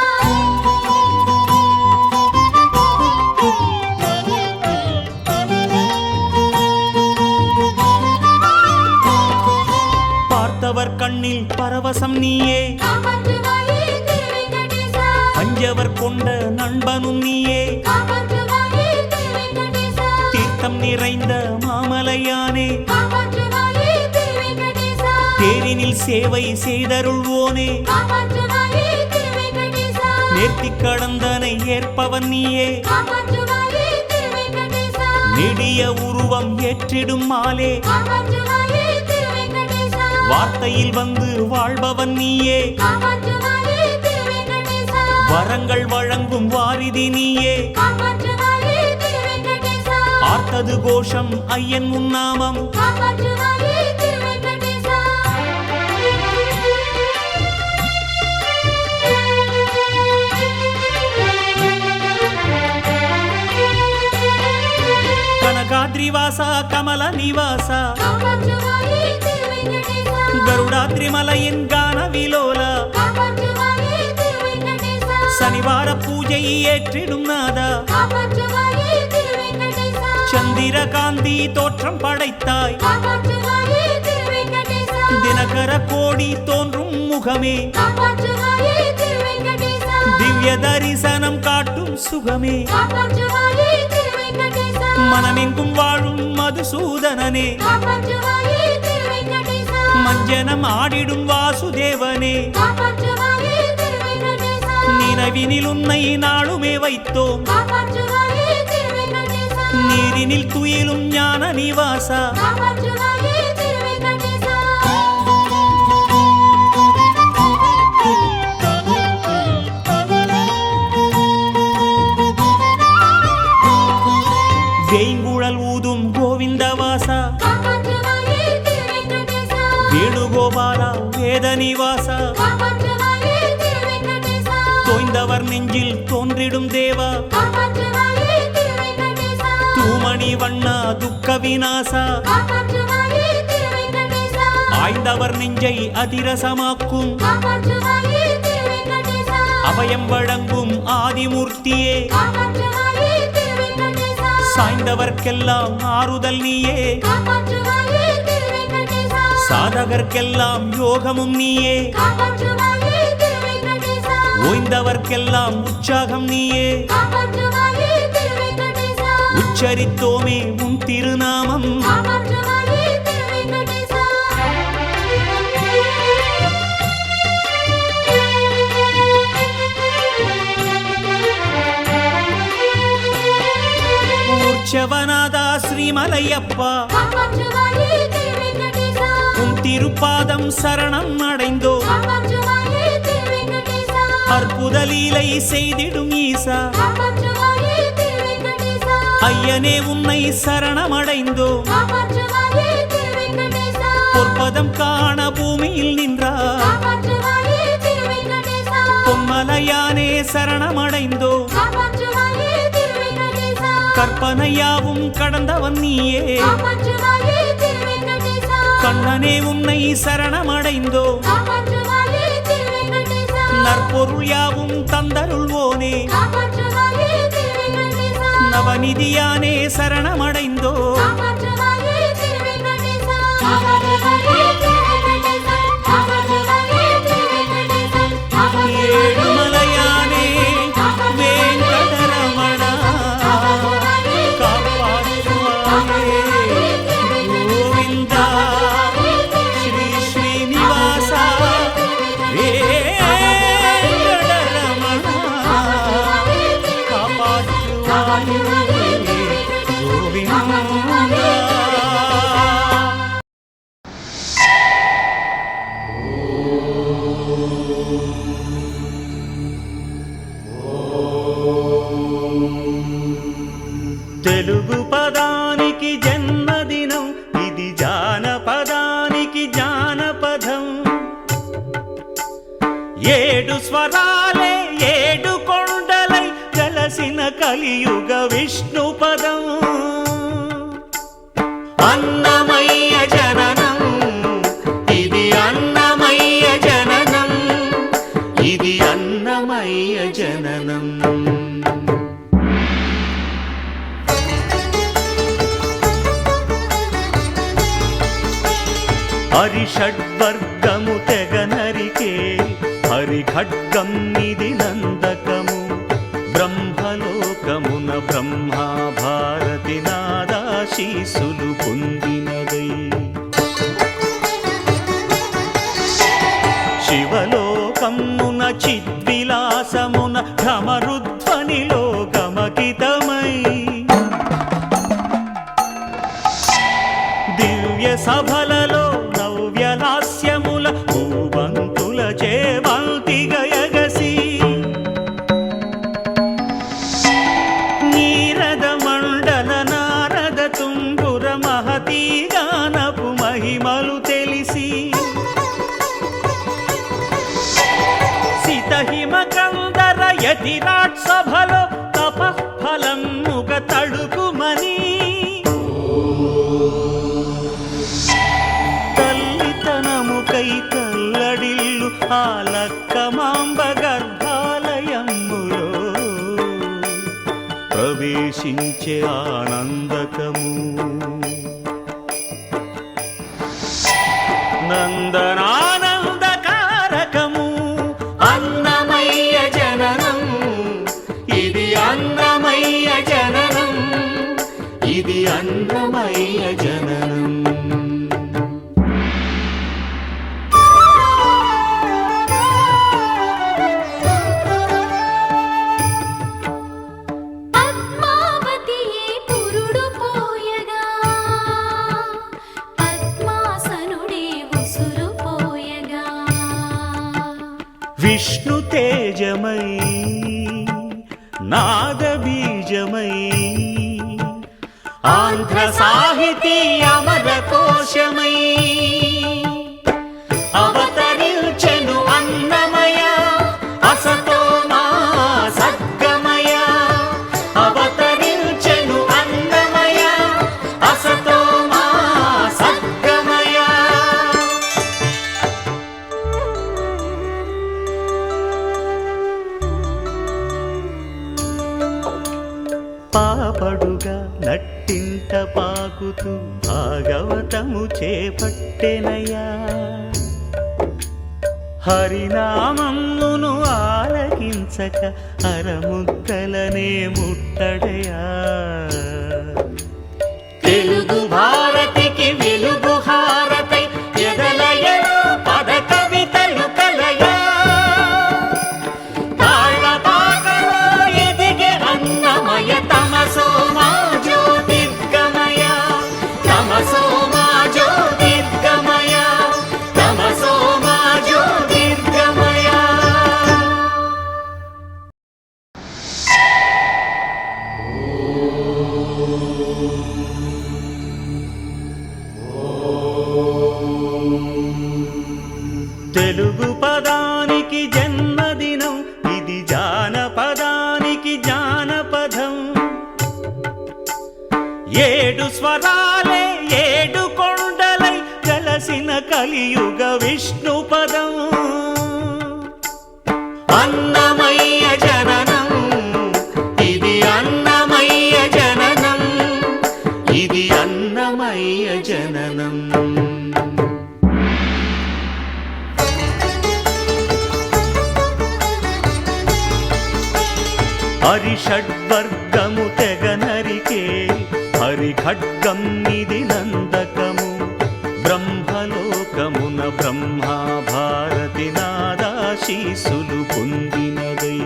பார்த்தவர் கண்ணில் பரவசம் நீயே காப்பாற்றுவாயே திருவேங்கடேசா அஞ்சவர் கொண்ட நண்பனும் நீயே காப்பாற்றுவாயே திருவேங்கடேசா தீர்த்தம் நிறைந்த மாமலையானே காப்பாற்றுவாயே திருவேங்கடேசா தேரினில் சேவை செய்தருள்வோனே காப்பாற்றுவாயே திருவேங்கடேசா நேர்த்திக் கடந்தனை ஏற்பவன் நீயே காப்பாற்றுவாயே திருவேங்கடேசா நெடிய உருவம் ஏற்றிடும் மாலே காப்பாற்றுவாயே திருவேங்கடேசா வார்த்தையில் வந்து வாழ்பவன் நீயே காப்பாற்றுவாயே திருவேங்கடேசா வரங்கள் வழங்கும் வாரிதி நீயே காப்பாற்றுவாயே திருவேங்கடேசா ஆர்த்தது கோஷம் ஐயன் உன்னாமம் காப்பாற்றுவாயே திருவேங்கடேசா கனகாத்ரிவாசா கமல நிவாசா காப்பாற்றுவாயே திருவேங்கடேசா கருடாத்ரிமலையின் கான விலோலா காப்பாற்றுவாயே திருவேங்கடேசா சனிவார பூஜை ஏற்றிடும் நாதா காப்பாற்றுவாயே திருவேங்கடேசா சந்திரகாந்தி தோற்றம் படைத்தாய் காப்பாற்றுவாயே திருவேங்கடேசா தினகர கோடி தோன்றும் முகமே காப்பாற்றுவாயே திருவேங்கடேசா திவ்ய தரிசனம் காட்டும் சுகமே காப்பாற்றுவாயே திருவேங்கடேசா மனமெங்கும் வாழும் மதுசூதனனே காப்பாற்றுவாயே திருவேங்கடேசா மஞ்சனம் ஆடிடும் வாசுதேவனே காப்பாற்றுவாயே திருவேங்கடேசா நினைவினில் உன்னை நாளுமே வைத்தோம் காப்பாற்றுவாயே திருவேங்கடேசா நீரினில் துயிலும் ஞான நிவாசா காப்பாற்றுவாயே திருவேங்கடேசா வேங்குழல் ஊதும் கோவிந்தவாசா காப்பாற்றுவாயே திருவேங்கடேசா வேணுகோபாலா வேத நிவாசா காப்பாற்றுவாயே திருவேங்கடேசா தோய்ந்தவர் நெஞ்சில் தோன்றிடும் தேவா காப்பாற்றுவாயே திருவேங்கடேசா தூமணி வண்ணா துக்க விநாசா காப்பாற்றுவாயே திருவேங்கடேசா ஆய்ந்தவர் நெஞ்சை அதிரசமாக்கும் காப்பாற்றுவாயே திருவேங்கடேசா அபயம் வழங்கும் ஆதிமூர்த்தியே காப்பாற்றுவாயே திருவேங்கடேசா சாய்ந்தவர்க்கெல்லாம் ஆறுதல் நீயே காப்பாற்றுவாயே திருவேங்கடேசா சாதகர்க்கெல்லாம் யோகமும் நீயே காப்பாற்றுவாயே திருவேங்கடேசா ஓய்ந்தவர்க்கெல்லாம் உற்சாகம் நீயே காப்பாற்றுவாயே திருவேங்கடேசா உச்சரித்தோமே உன் திருநாமம் காப்பாற்றுவாயே திருவேங்கடேசா உற்சவநாதா ஸ்ரீமலையப்பா காப்பாற்றுவாயே திருவேங்கடேசா உன் திருப்பாதம் சரணம் அடைந்தோ காப்பாற்றுவாயே திருவேங்கடேசா அற்புத லீலை செய்திடும் ஈசா காப்பாற்றுவாயே திருவேங்கடேசா ஐயனே உன்னை சரணமடைந்தோ காப்பாற்றுவாயே திருவேங்கடேசா பொற்பதம் காண பூமியில் நின்றார் காப்பாற்றுவாயே திருவேங்கடேசா பொன்மலையானே சரணமடைந்தோ காப்பாற்றுவாயே திருவேங்கடேசா கற்பனையாவும் கடந்தவன் நீயே காப்பாற்றுவாயே திருவேங்கடேசா கண்ணனே உன்னை சரணமடைந்தோ காப்பாற்றுவாயே திருவேங்கடேசா நற்பொருள் யாவும் தந்தருள்வோனே காப்பாற்றுவாயே திருவேங்கடேசா நவநிதியானே சரணமடைந்தோ காப்பாற்றுவாயே திருவேங்கடேசா காப்பாற்றுவாயே திருவேங்கடேசா காப்பாற்றுவாயே திருவேங்கடேசா ஏழுமலையானே வேங்கடரமணா காப்பாற்றுவாயே கோவிந்தா ஸ்ரீ ஸ்ரீனிவாசா வேங்கடரமணா காப்பாற்றுவாயே கோவிந்தா. తెలుగు పదానికి జన్మదినం ఇది జానపదానికి జానపదం కలియుగ విష్ణుపదం అన్నమయ్య జననం ఇది అన్నమయ్య జననం ఇది అన్నమయ్య జననం హరిషడ్వర్గము తెగ నరికే హరిఖడ్గం ఇది నందకము బ్రహ్మలోకమున బ్రహ్మా భారతి నాదాశీసులు పొందినదై శివలోకమున చిద్విలాసమున ఘమరుధ్వనిలో గమకితమై దివ్య సభలలో నవ్యలాస్యముల భూవంతుల చేవంతి గయగసి నీరద మండల నారద తుంగుర మహతీ గానపు మహిమలు తెలిసి సితహిమ కందర యతిరాట్ సభలో తపఫలముగ తడుకుమని తల్లితనముకై తల్లడిల్లు ఆ లక్కమాంబ గర్భాలయములో ప్రవేశించే ఆనందకము నందనానందకారకము అన్నమయ్య జననం ఇది అన్నమయ్య జననం ఇది అన్నమయ్య జననం పద్మావతియే పురుడు పోయగా పద్మాసనుడే ఉసురు పోయగా విష్ణు తేజమై నాదబీజమై ఆంధ్ర సాహితీ అమర కోశమై అవతరించెను అన్నమయ అసతో మా సద్గమయ అవతరించెను అన్నమయ అసతో మా సద్గమయ పాపడుగా నట్టింట పాకుతూ భాగవతము చేపట్టెనయా హరినామమును ఆలకించక అరముద్దలనే ముట్టడయా తెలుగు భారతికి వెలుగు హారతై ఎదలయలో పద కవితలు కలయా తాళపాకలో ఎదిగే అన్నమయ తమసో మా జ్యోతిర్గమయ తమసో మా జ్యోతిర్గమయ తమసో మా జ్యోతిర్గమయ తెలుగు పదానికి జన్మదినం ఇది జానపదానికి జానపదం ఏడు స్వరాలే ఏడు కొండలై కలసిన కలియుగ విష్ణుపదం అన్నమయ్య జననం ఇది అన్నమయ్య జననం ఇది అన్నమయ్య జననం హరిషడ్వర్గము తెగ నరికే హరిఖడ్గం ఇది నందకము బ్రహ్మలోకమున బ్రహ్మా భారతి నాదాశీసులు పొందినదై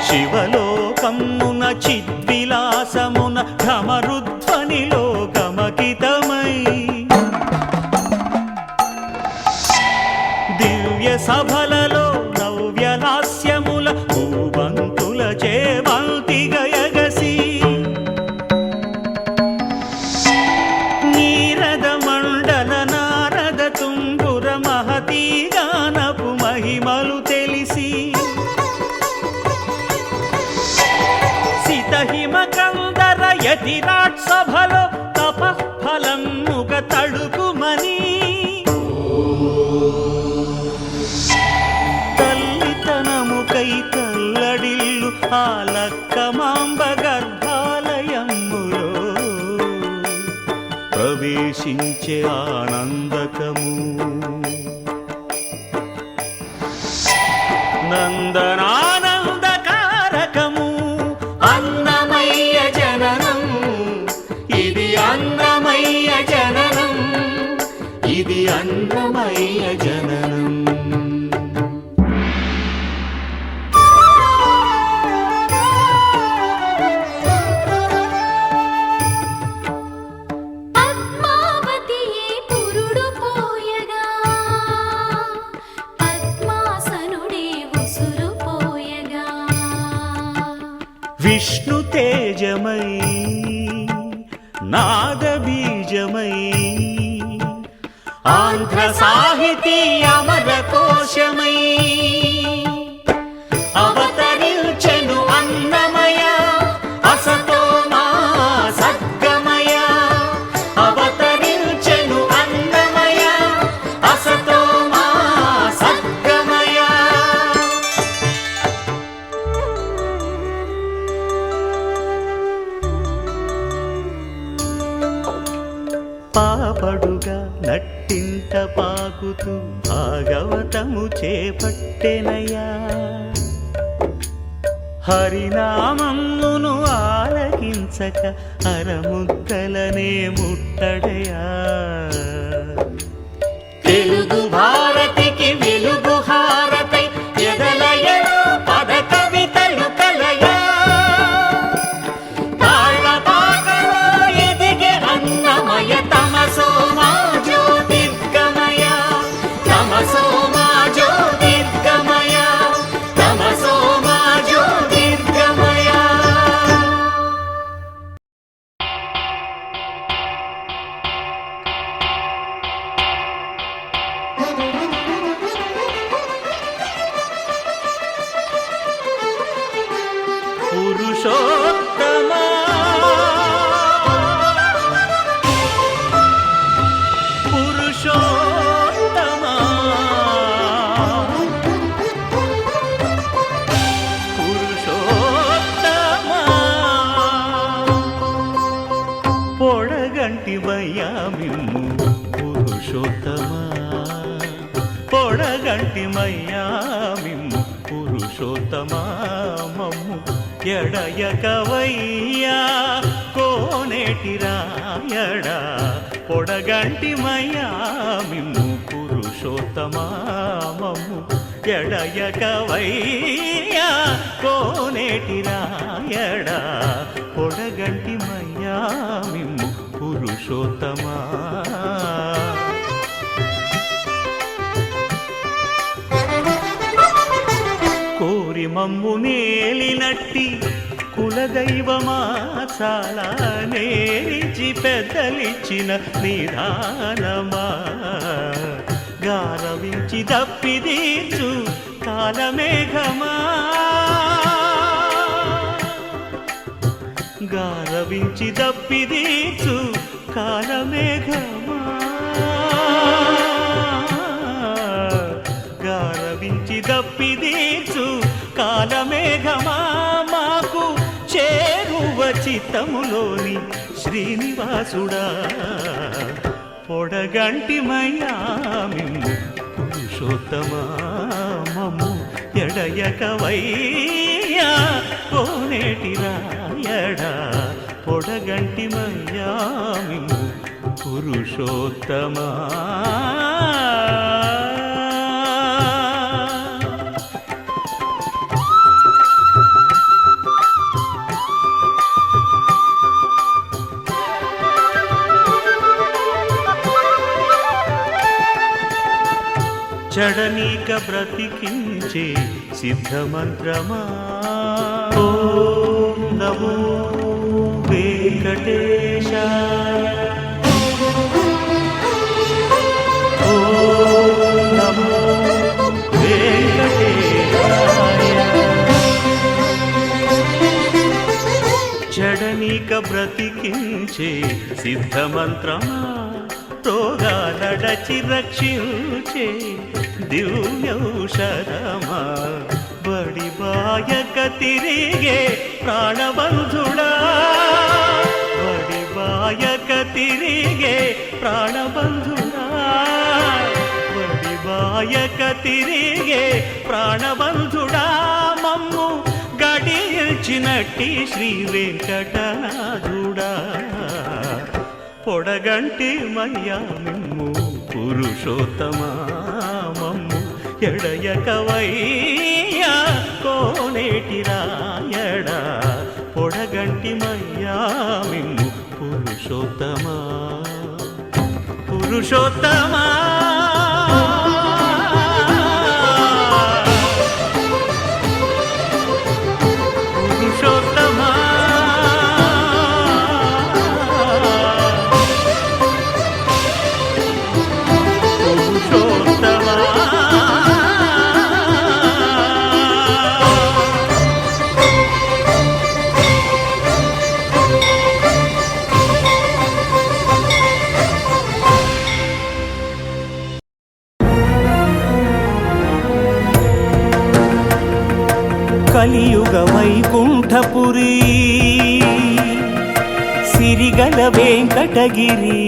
శివలోకమున చిద్విలాసమున ఘమరుధ్వనిలో గమకితమై దివ్య సభలలో నవ్యలాస్యముల భూవంతుల చేవంతి గయగసి నీరద మండల నారద తుంగుర మహతీ గానపు మహిమలు తెలిసి యతిరాట్ సభలో తపఫలముగ తడుకుమని తల్లితనముకై తల్లడిల్లు ఆ లక్కమాంబ గర్భాలయములో ప్రవేశించే ఆనందకము నందనానందకారకము అన్నమయ్య జననం ఇది అన్నమయ్య జననం ఇది అన్నమయ్య జననం పద్మావతియే పురుడు పోయగా పద్మాసనుడే ఉసురు పోయగా విష్ణు తేజమై నాదబీజమై ఆంధ్ర సాహితీ అమర కోశమై అవతరించెను అన్నమయ అసతో మా సద్గమయ అవతరించెను అన్నమయ అసతో మా సద్గమయ పాపడుగా నట్టింట పాకుతూ భాగవతము చేపట్టెనయ్యా హరినామమును ఆలకించక అరముద్దలనే ముట్టడయా తెలుగు భారతికి వెలుగు హారతై ఎదలయలో పద కవితలు కలయా తాళపాకలో ఎదిగే అన్నమయ తమసో మా జ్యోతిర్గమయ తమసో మా జ్యోతిర్గమయ తమసో మా జ్యోతిర్గమయ పురుషోత్తమా పురుషోత్తమా పురుషోత్తమా పొడగంటివయ్యా మిమ్ము పురుషోత్తమా పొడగంటిమయ్యా మిమ్ము పురుషోత్తమా మమ్ము ఎడయకవయ్యా కోనేటి రాయడా పొడగంటిమయ్యా మిమ్ము పురుషోత్తమా మమ్ము ఎడయకవయ్యా కోనేటి రాయడా పొడగంటిమయ్యా మిమ్ము పురుషోత్తమా కోరి మమ్ము నేలినట్టి కులదైవమా చాలా నేరిచి పెద్దలిచ్చిన నిదానమా గారవించి దప్పిదీచు కాలమేఘమా గారవించి దప్పిదీచు కాలమేఘమా గారవించి దప్పిదీచు కాలమేఘమా మాకు చేరువ చిత్తములోని శ్రీనివాసుడా పొడగంటిమయ్యా మిమ్ము పురుషోత్తమా మమ్ము ఎడయకవయ్యా కోనేటి రాయడా పొడగంటిమయ్యా మిమ్ము పురుషోత్తమా చడనీక బ్రతికించే సిద్ధమంత్రమా ఓం నమో వెంకటేశాయ ఓం నమో వెంకటేశాయ చడనీక ఇక బ్రతికించే సిద్ధమంత్రమా రోగాలడచి రక్షించే దివ్యౌషధమా బడి బాయక తిరిగే ప్రాణబంధుడా బడి బాయక తిరిగే ప్రాణబంధుడా బడి బాయక తిరిగే ప్రాణబంధుడా మమ్ము గడిచినట్టి శ్రీ వెంకటనాథుడా పొడగంటి మయ్యా మిమ్ము పురుషోత్తమా మమ్ము ఎడయకవయ్యా కోనేటి రాయడా పొడగంటి మయ్యా మిమ్ము పురుషోత్తమా పురుషోత్తమా పురుషోత్తమా కలియుగ వైకుంఠపురి సిరిగల వెంకటగిరి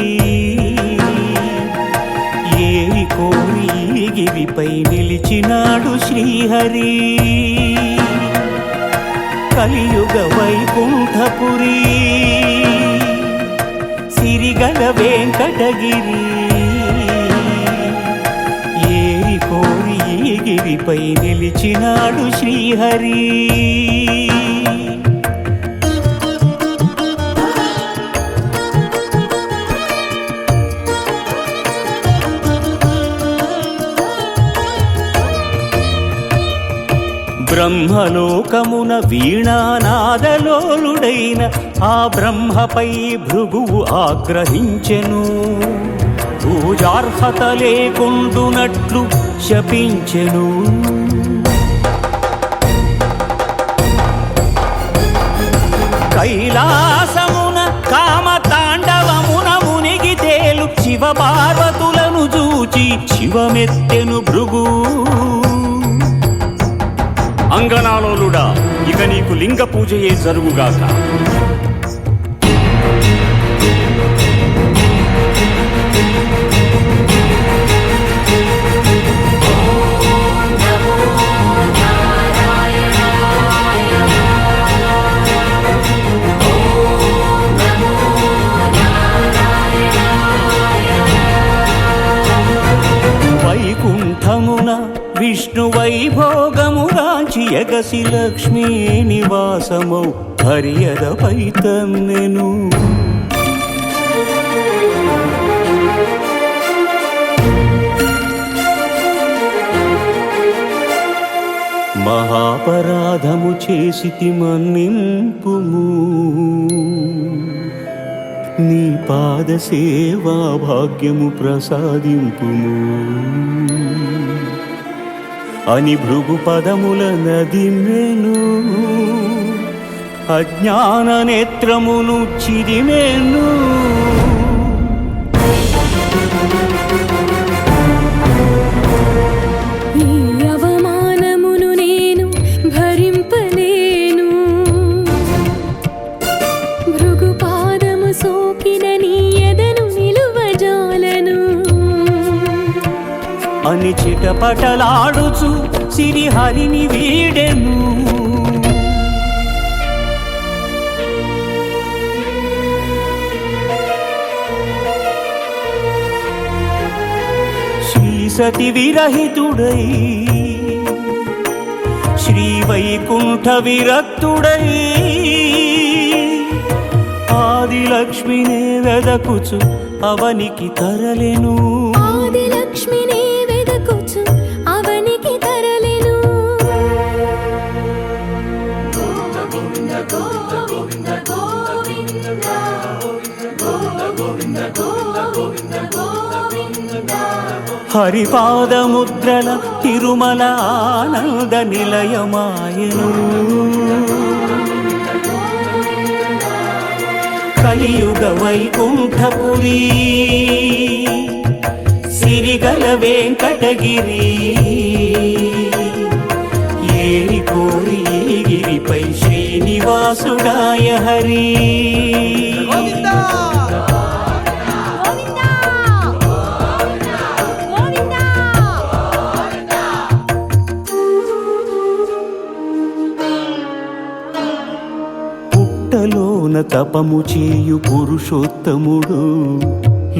ఏరి కోరి గిరిపై నిలిచినాడు శ్రీహరి కలియుగ వైకుంఠపురి సిరిగల వెంకటగిరి ఏరి కోరి గిరిపై నిలిచినాడు శ్రీహరి బ్రహ్మలోకమున వీణానాదలోలుడైన ఆ బ్రహ్మపై భృగువు ఆగ్రహించెను పూజార్హత లేకుండునట్లు శపించెను కైలాసమున కామతాండవమున మునిగి తేలు శివ పార్వతులను చూచి శివమెత్తెను భృగు అంగనాలోలుడా ఇక నీకు లింగ పూజయే జరుగుగాక వైకుంఠమున విష్ణు వైభోగముగాంచి ఎగసి లక్ష్మీ నివాసమౌ హరియదపై తన్నెను మహాపరాధము చేసితి మన్నింపుము నీ పాద సేవా భాగ్యము ప్రసాదింపుము అని భృగు పదముల నదిమెను అజ్ఞాన నేత్రమును చిరిమెను ఈ అవమానమును నేను భరింపలేను భృగు పాదము సోకిన నీ ఎదను నిలువజాలను అని చిటపటలాడుచు సిరిహరిని వీడెను శ్రీ సతి విరహితుడై శ్రీ వైకుంఠ విరక్తుడై ఆదిలక్ష్మినే వెదకుచు అవనికి తరలెను ఆదిలక్ష్మిని వెదకుచు అవనికి తరలెను గోవింద గోవింద గోవింద గోవింద గోవింద గోవింద హరిపాదముద్రల తిరుమల ఆనంద నిలయమాయను కలియుగ వైకుంఠపురి సిరిగల వెంకటగిరి ఏరి కోరి ఈ గిరిపై శ్రీనివాసుడాయ హరి పుట్టలోన తపము చేయు పురుషోత్తముడు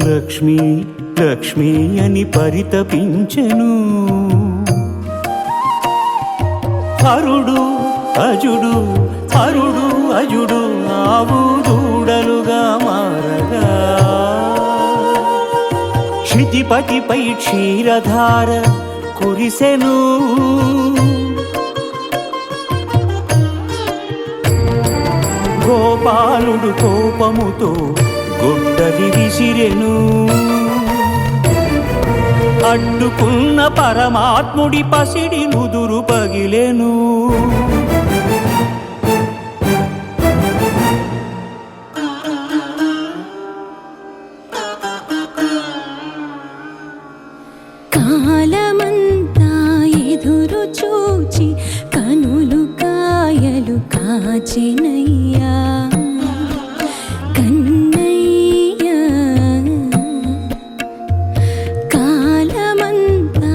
లక్ష్మీ లక్ష్మీ అని పరితపించెను హరుడు అజుడు హరుడు అజుడు ఆవు దూడలుగా మారగా క్షితిపతిపై క్షీరధార కురిసెను గోపాలుడు కోపముతో గొడ్డలి విసిరెను అడ్డుకున్న పరమాత్ముడి పసిడి నుదురు పగిలెను కాలమంతా ఎదురు చూచి కనులు కాయలు కాచినయ్యా కన్నయ్యా కాలమంతా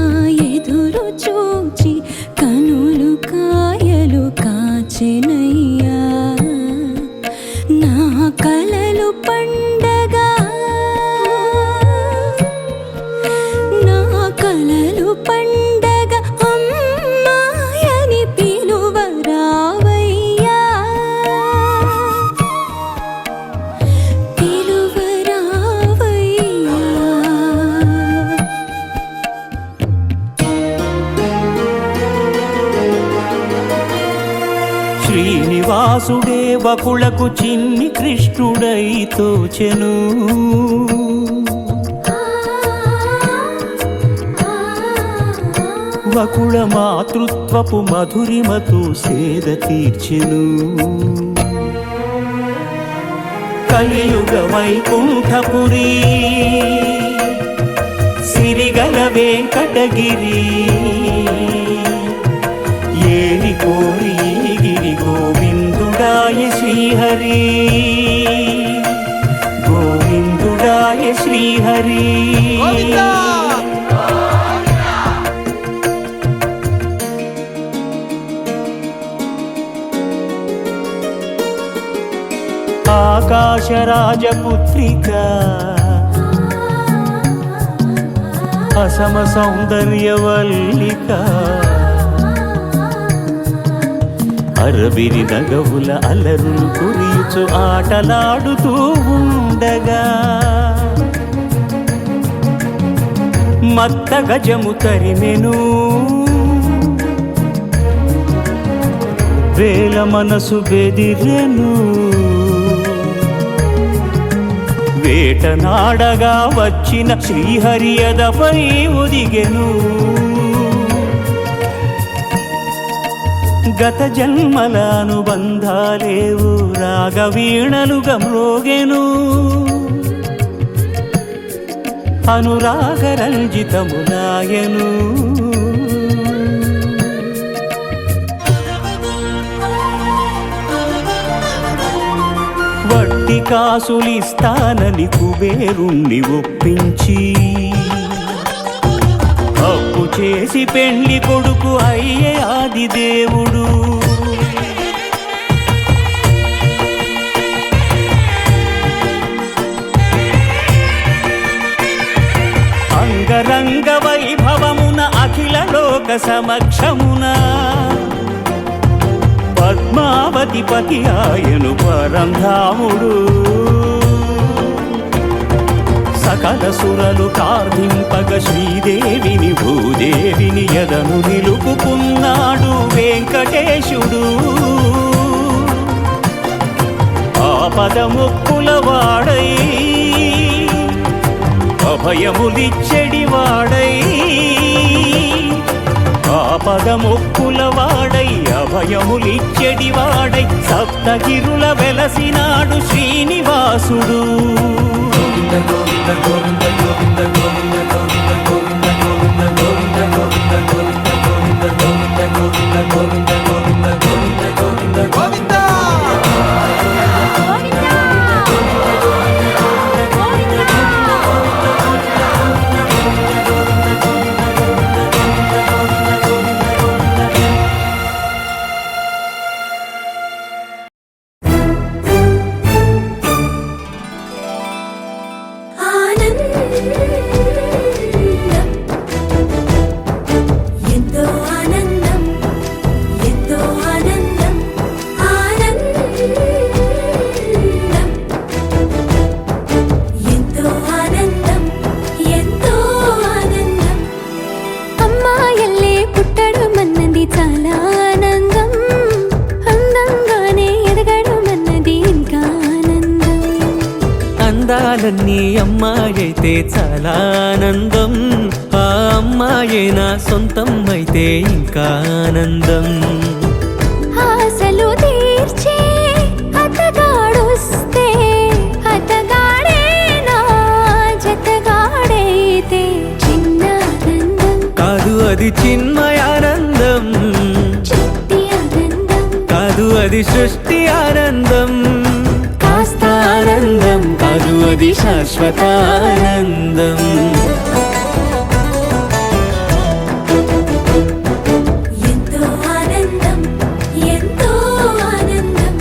ఎదురు చూచి కనులు కాయలు కాచినయ్యా నా కలలు పండగా నా కలలు పండగ అమ్మాయని పిలువరావయ్యా పిలువరావయ్యా శ్రీనివాసుడే వకులకు చిన్ని కృష్ణుడై తోచెను వకుళ మాతృత్వపు మధురిమతో సేద తీర్చెను కలియుగ వైకుంఠపురి సిరిగల వెంకటగిరి ఏరి కోరి గిరి గోవిందుడాయ శ్రీహరి గోవిందుడాయ శ్రీహరి ఆకాశరాజపుత్రిక అసమ సౌందర్యవల్లిక అరవిరి నగవుల అలరులు కురియుచు ఆటలాడుతూ ఉండగా మత్త గజము తరిమెను వేల మనసు బెదిరెను వేటనాడగా వచ్చిన శ్రీహరియదపై ఒదిగెను గత జన్మల అనుబంధాలేవు రాగవీణలుగా మ్రోగెను అనురాగరంజితములాయను వడ్డీ కాసులిస్తానని కుబేరుణ్ణి ఒప్పించి అప్పు చేసి పెళ్లి కొడుకు అయ్యే ఆదిదేవుడు అంగరంగ వైభవమున అఖిల లోక సమక్షమున పద్మావతి పతి ఆయను పరంధాముడు సకల సురలు ప్రార్థింపగ శ్రీదేవిని భూదేవిని ఎదను నిలుపుకున్నాడు వెంకటేశుడు ఆపదముక్కుల వాడై అభయములిచ్చెడి వాడై ఆపద మొక్కుల వాడై అభయములిచ్చెడివాడై సప్తగిరుల వెలసినాడు శ్రీనివాసుడు. ఎంతో ఆనందం, ఎంతో ఆనందం, ఆనందం, ఎంతో ఆనందం, ఎంతో ఆనందం. అమ్మాయల్లే పుట్టడం అన్నది చాలా ఆనందం, అందంగానే ఎదగడం అన్నది ఇంకా ఆనందం. అందాలన్నీ అమ్మాయైతే చాలా ఆనందం, ఆ అమ్మాయే నా సొంతం అయితే ఇంకా ఆనందం. ఆశలు తీర్చే అతగాడొస్తే అతగాడే నా జతగాడైతే చిన్న ఆనందం, కాదు అది చిన్మయానందం, చిట్టి ఆనందం, కాదు అది సృష్టి ఆనందం, కాస్త ఆనందం కాదు అది శాశ్వత ఆనందం. ఎంతో ఆనందం, ఎంతో ఆనందం.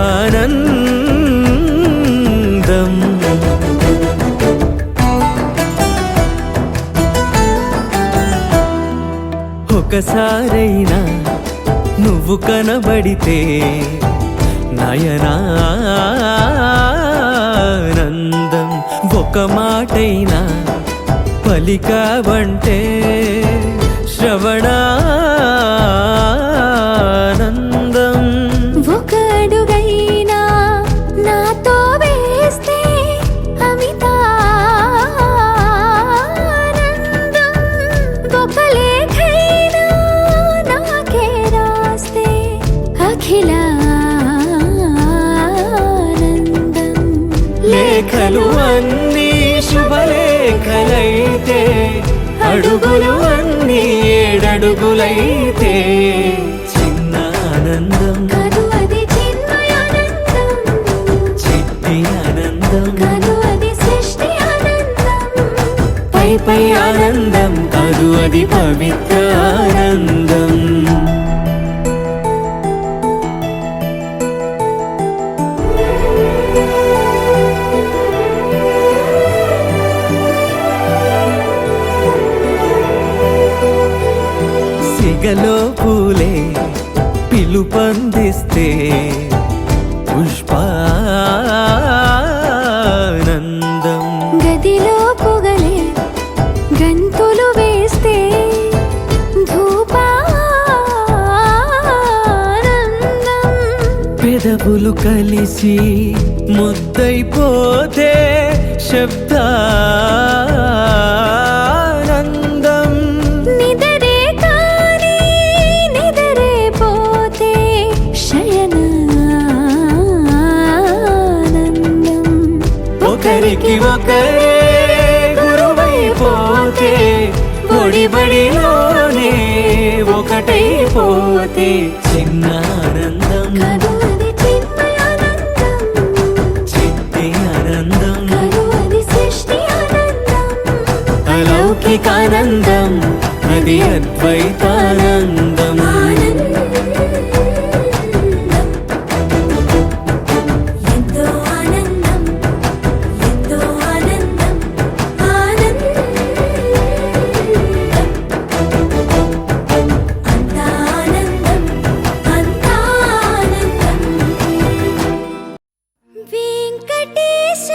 ఆనందం ఒకసారైనా నువ్వు కనబడితే నయనానందం, ఒక మాటైనా పలికావంటే శ్రవణానందం. ఒక అడుగైనా నాతో వేస్తే అమితానందం, ఒక లేఖైనా నాకే రాస్తే అఖిలానందం. లేఖలు అన్నీ శుభలేఖలైతే, అడుగులు అన్నీ ఏడడుగులైతే చిన్న ఆనందం, కాదు అది చిన్మయానందం, చిట్టి ఆనందం, కాదు అది సృష్టి ఆనందం. పై పై ఆనందం కాదు అది పవిత్ర ఆనందం. సిగలో పూలే పిలుపందిస్తే పుష్పానందం, గదిలో పొగలే గంతులు వేస్తే ధూపానందం, పెదవులు కలిసి ముద్దైపోతే శబ్దానందం, నిదరే కాని నిదరే పోతే శయనానందం. ఒకరికి ఒకరే గురువైపోతే ఒడిబడిలోనే ఒకటైపోతే చిన్న ఆనందం, కాదు అది చిన్మయానందం, చిట్టి ఆనందం, కాదు అది సృష్టి ఆనందం. అలౌకికానందం అది అద్వైతానందం. ఎంతో ఆనందం, ఎంతో ఆనందం, ఆనందం. అంతా ఆనందం, అంతా ఆనందం. వెంకటేశ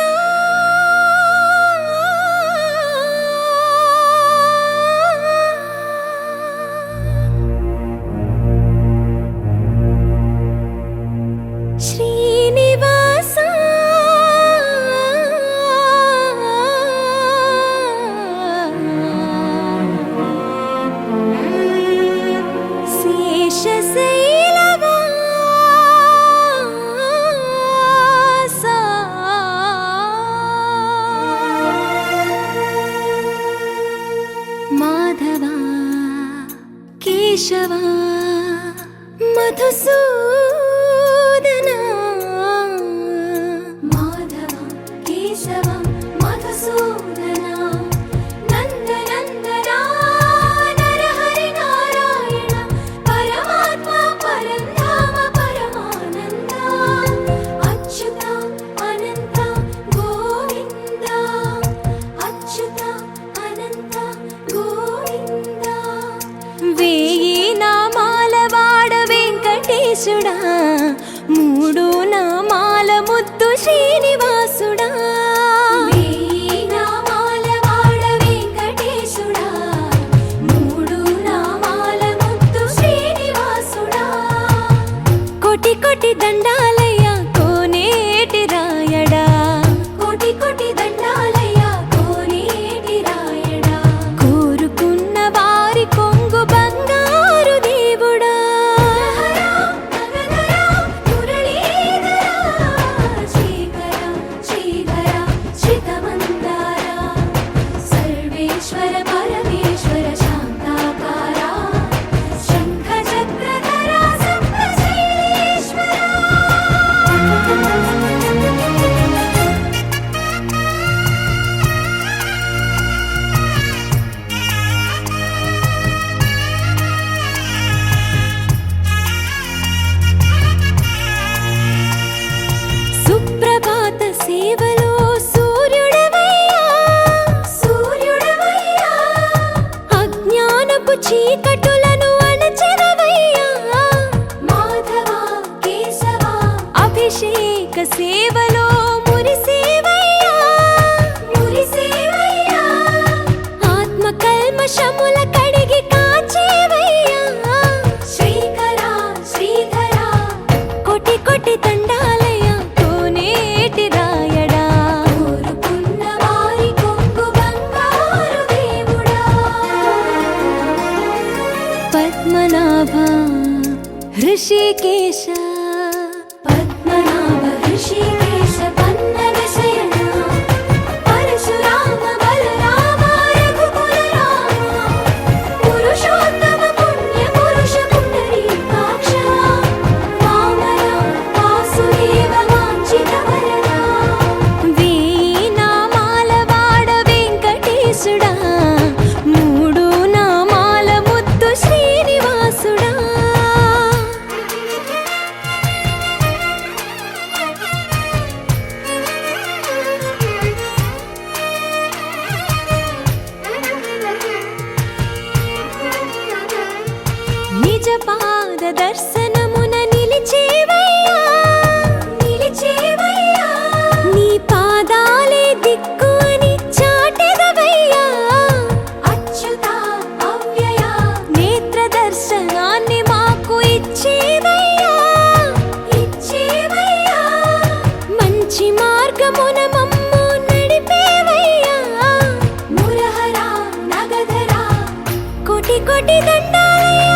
కేశవ మధుసూదన మాధవ కేశవ మధుసూదన నందనందన నరహరి నారాయణ పరమాత్మ పరంధామ పరమానంద అచ్యుత అనంత గోవింద అచ్యుత అనంత గోవింద వేయి నామాల వాడ వెంకటేశుడా మూడు నామాల ముద్దు శ్రీనివాసుడా వేయి నామాల వాడ వెంకటేశుడా మూడు నామాల ముద్దు శ్రీనివాసుడా కోటి కోటి దండాలయ్య కోనేటి రాయడా కోటి కోటి దండాలయ్య కోనేటి రాయడా కోరుకున్న వారి కొంగు బంగారు దేవుడా సర్వేశ్వర పరమేశ్వర శాంతాకార శంఖ చక్రధర సప్తశైలేశ్వర సుప్రభాత సేవలో సూర్యుడవయ్యా సూర్యుడవయ్యా అజ్ఞానపు చీకటులను అణచెదవయ్యా మాధవ కేశవ అభిషేక సేవలో మురిసేవయ్యా మురిసేవయ్యా ఆత్మ కల్మషముల కడిగి కాచేవయ్యా శ్రీకర శ్రీధర కోటి కోటి దండాలయ కోనేటి రాయడా కోరుకున్న వారి కొంగు బంగారు దేవుడా పద్మనాభ హృషికేశ పద్మనాభ హృషికేశ పన్నగ శయన పరశురామ బలరామ రఘుకుల రామ పురుషోత్తమ పుణ్య పురుష పుండరీకాక్ష వామన వాసుదేవ వాంఛిత వరదా వేయి నామాల వాడ వెంకటేశుడా మూడు నామాల ముద్దు శ్రీనివాసుడా నిజ పాద దర్శనమున నిలిచేవయ్యా నిలిచేవయ్యా నీ పాదాలే దిక్కు అని చాటెదవయ్యా అచ్యుత అవ్యయ నేత్ర దర్శనాన్ని మాకు ఇచ్చేవయ్యా ఇచ్చేవయ్యా మంచి మార్గమున మమ్ము నడిపేవయ్యా మురహర నగధర కోటి కోటి దండాలయ్యా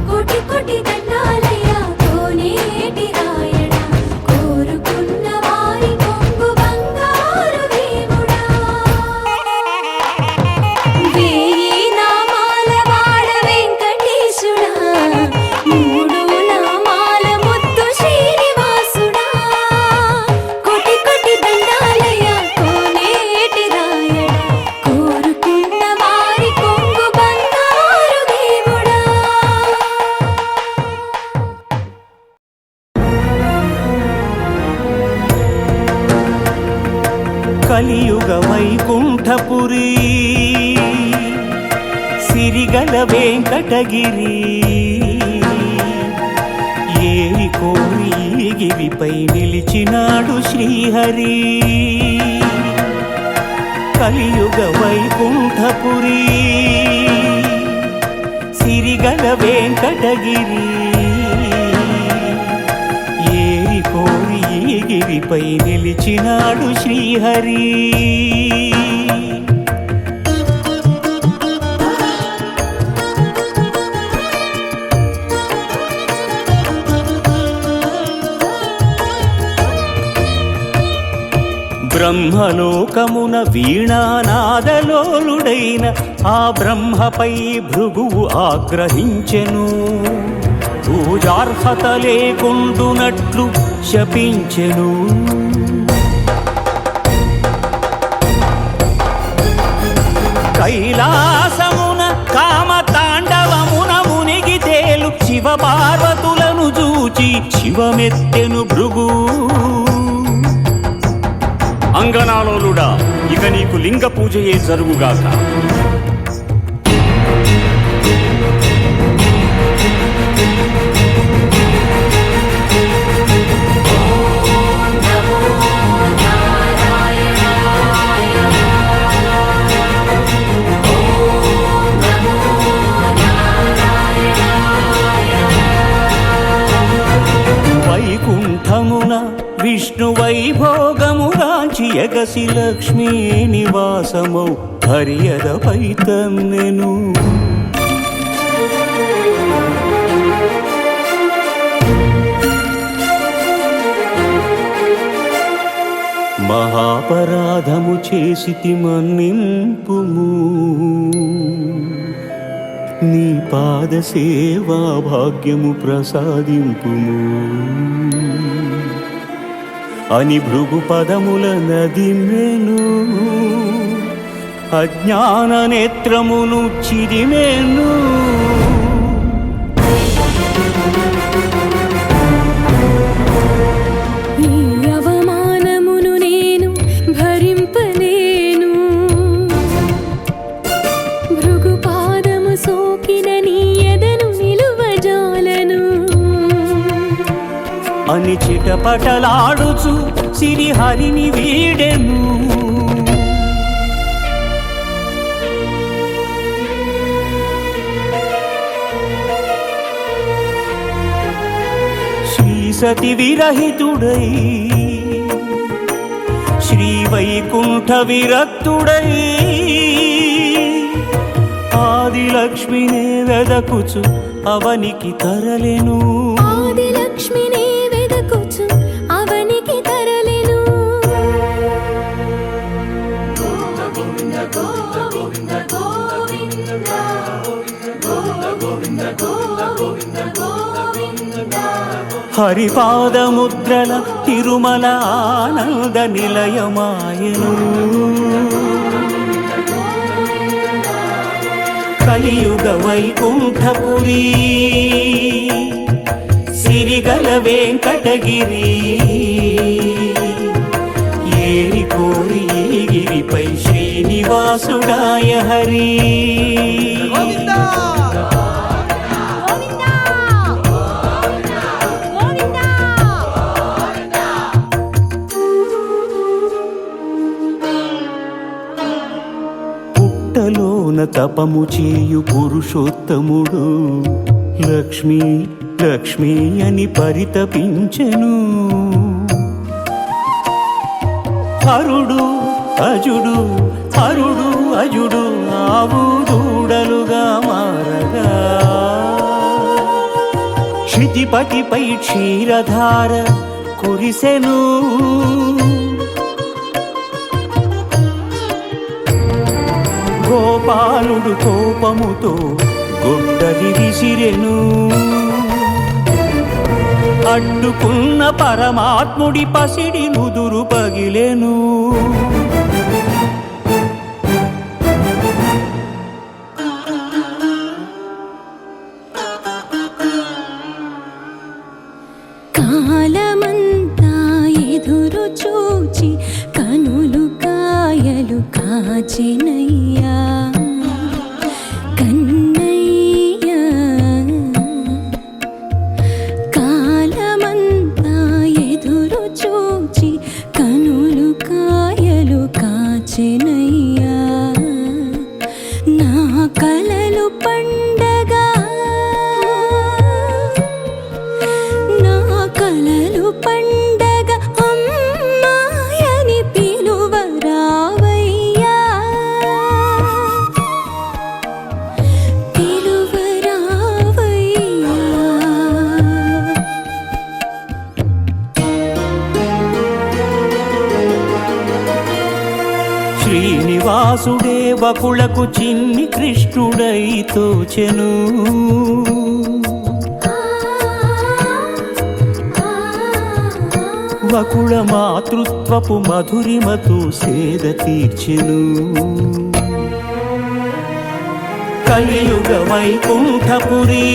కోటి కోటి దండాలయ్యా కోనేటి రాయడా కోరుకున్న వారి కొంగు బంగారు దేవుడా వేయి నామాల వాడ వెంకటేశుడా మూడు నామాల ముద్దు శ్రీనివాసుడా కోటి కోటి దండాలయ్యా కోనేటి రాయడా కోరుకున్న వారి కొంగు బంగారు దేవుడా కలియుగ వైకుంఠపురి సిరిగల వెంకటగిరి ఏరి కోరి ఈ గిరిపై నిలిచినాడు శ్రీహరి కలియుగ వైకుంఠపురి సిరిగల వెంకటగిరి ఏరి కోరి ఈ గిరిపై నిలిచినాడు శ్రీహరి బ్రహ్మలోకమున వీణానాదలోలుడైన ఆ బ్రహ్మపై భృగువు ఆగ్రహించెను. పూజార్హత లేకుండునట్లు శపించెను. కైలాసమున కామతాండవమున మునిగి తేలు శివ పార్వతులను చూచి శివమెత్తెను భృగు. అంగనాలోలుడా, ఇక నీకు లింగ పూజయే జరుగుగాక. వైకుంఠమున విష్ణు వైభోగముగాంచి ఎగసి లక్ష్మీ నివాసమౌ హరియదపై తన్నెను. మహాపరాధము చేసితి మన్నింపుము, నీ పాద సేవా భాగ్యము ప్రసాదింపుము అని భృగు పదముల నదిమెను. అజ్ఞాన నేత్రమును చిరిమెను. ఈ అవమానమును నేను భరింపలేను. భృగు పాదము సోకిన నీ ఎదను నిలువజాలను అని చిటపటలాడుచు సిరిహరిని వీడెను. శ్రీ సతి విరహితుడై శ్రీ వైకుంఠ విరక్తుడై ఆదిలక్ష్మినే వెదకుచు అవనికి తరలెను. ఆదిలక్ష్మిని వెదకుచు అవనికి తరలెను. గోవింద గోవింద గోవింద గోవింద గోవింద గోవింద హరిపాదముద్రల తిరుమల ఆనంద నిలయమాయను. కలియుగ వైకుంఠపురి సిరిగల వెంకటగిరి. ఏరి కోరి గిరిపై శ్రీనివాసుడాయ హరి. పుట్టలోన తపము చేయు పురుషోత్తముడు లక్ష్మీ లక్ష్మీ అని పరితపించెను. హరుడు అజుడు హరుడు అజుడు ఆవు దూడలుగా మారగా క్షితిపతిపై క్షీరధార కురిసెను. గోపాలుడు కోపముతో గొడ్డలి విసిరెను. అడ్డుకున్న పరమాత్ముడి పసిడి నుదురు పగిలెను. కాలమంతా ఎదురు చూచి కనులు కాయలు కాచెనయ్యా కన్నయ్యా. కాలమంతా ఎదురు చూచి కనులు కాయలు కాచెనయ్యా. నా కలలు పండగా నా కలలు పండగ అమ్మాయని పిలువరావయ్యా. శ్రీనివాసుడే వకులకు చిన్ని కృష్ణుడై తోచెను వకుళ మాతృత్వపు మధురిమతో సేద తీర్చెను కలియుగ వైకుంఠపురి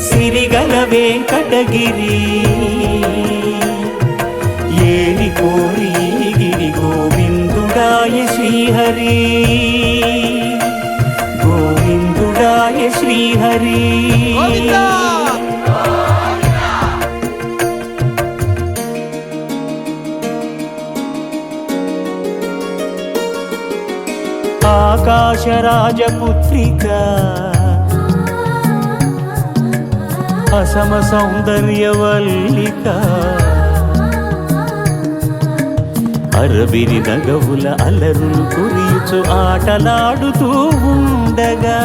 సిరిగల వెంకటగిరి ఏరి కోరి గిరి గోవిందుడాయ శ్రీహరి గోవిందుడాయ శ్రీహరి ఆకాశరాజపుత్రిక అసమ సౌందర్యవల్లిక అరవిరి నగవుల అలరులు కురియుచు ఆటలాడుతూ ఉండగా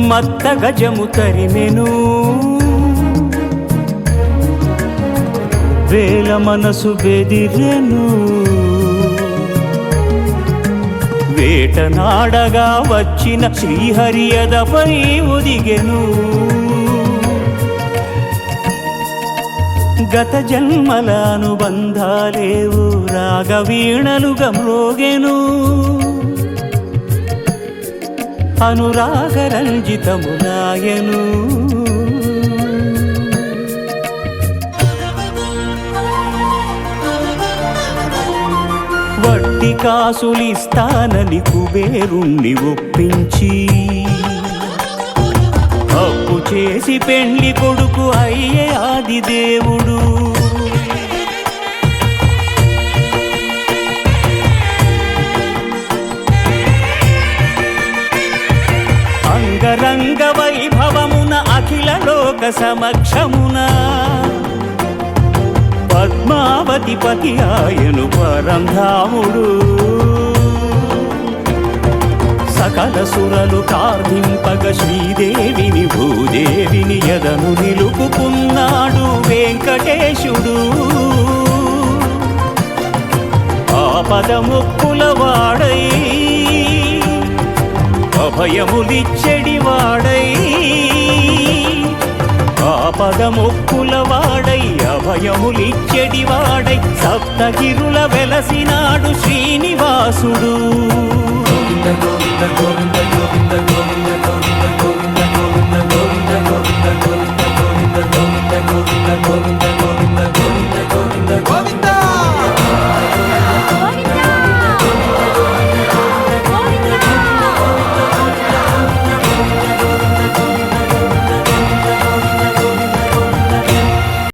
మత్త గజము తరిమెను వేల మనసు బెదిరెను వేటనాడగా వచ్చిన శ్రీహరియదపై ఒదిగెను గత జన్మల అనుబంధాలేవు రాగవీణలుగా మ్రోగెను అనురాగరంజితములాయను వడ్డీ కాసులిస్తానని కుబేరుణ్ణి ఒప్పించి అప్పు చేసి పెండ్లి కొడుకు అయ్యే ఆదిదేవుడు అంగరంగ వైభవమున అఖిల లోక సమక్షమున పద్మావతి పతి ఆయను పరంధాముడు సకల సురలు ప్రార్థింపగ శ్రీదేవిని భూదేవిని ఎదను నిలుపుకున్నాడు వెంకటేశుడు ఆపదముక్కుల వాడై అభయములిచ్చెడి వాడై ఆపదముక్కుల వాడై అభయములిచ్చెడి వాడై సప్తగిరుల వెలసినాడు శ్రీనివాసుడు గోవింద గోవింద గోవింద గోవింద గోవింద గోవింద గోవింద గోవింద గోవింద గోవింద గోవింద గోవింద గోవింద గోవింద గోవింద గోవింద గోవింద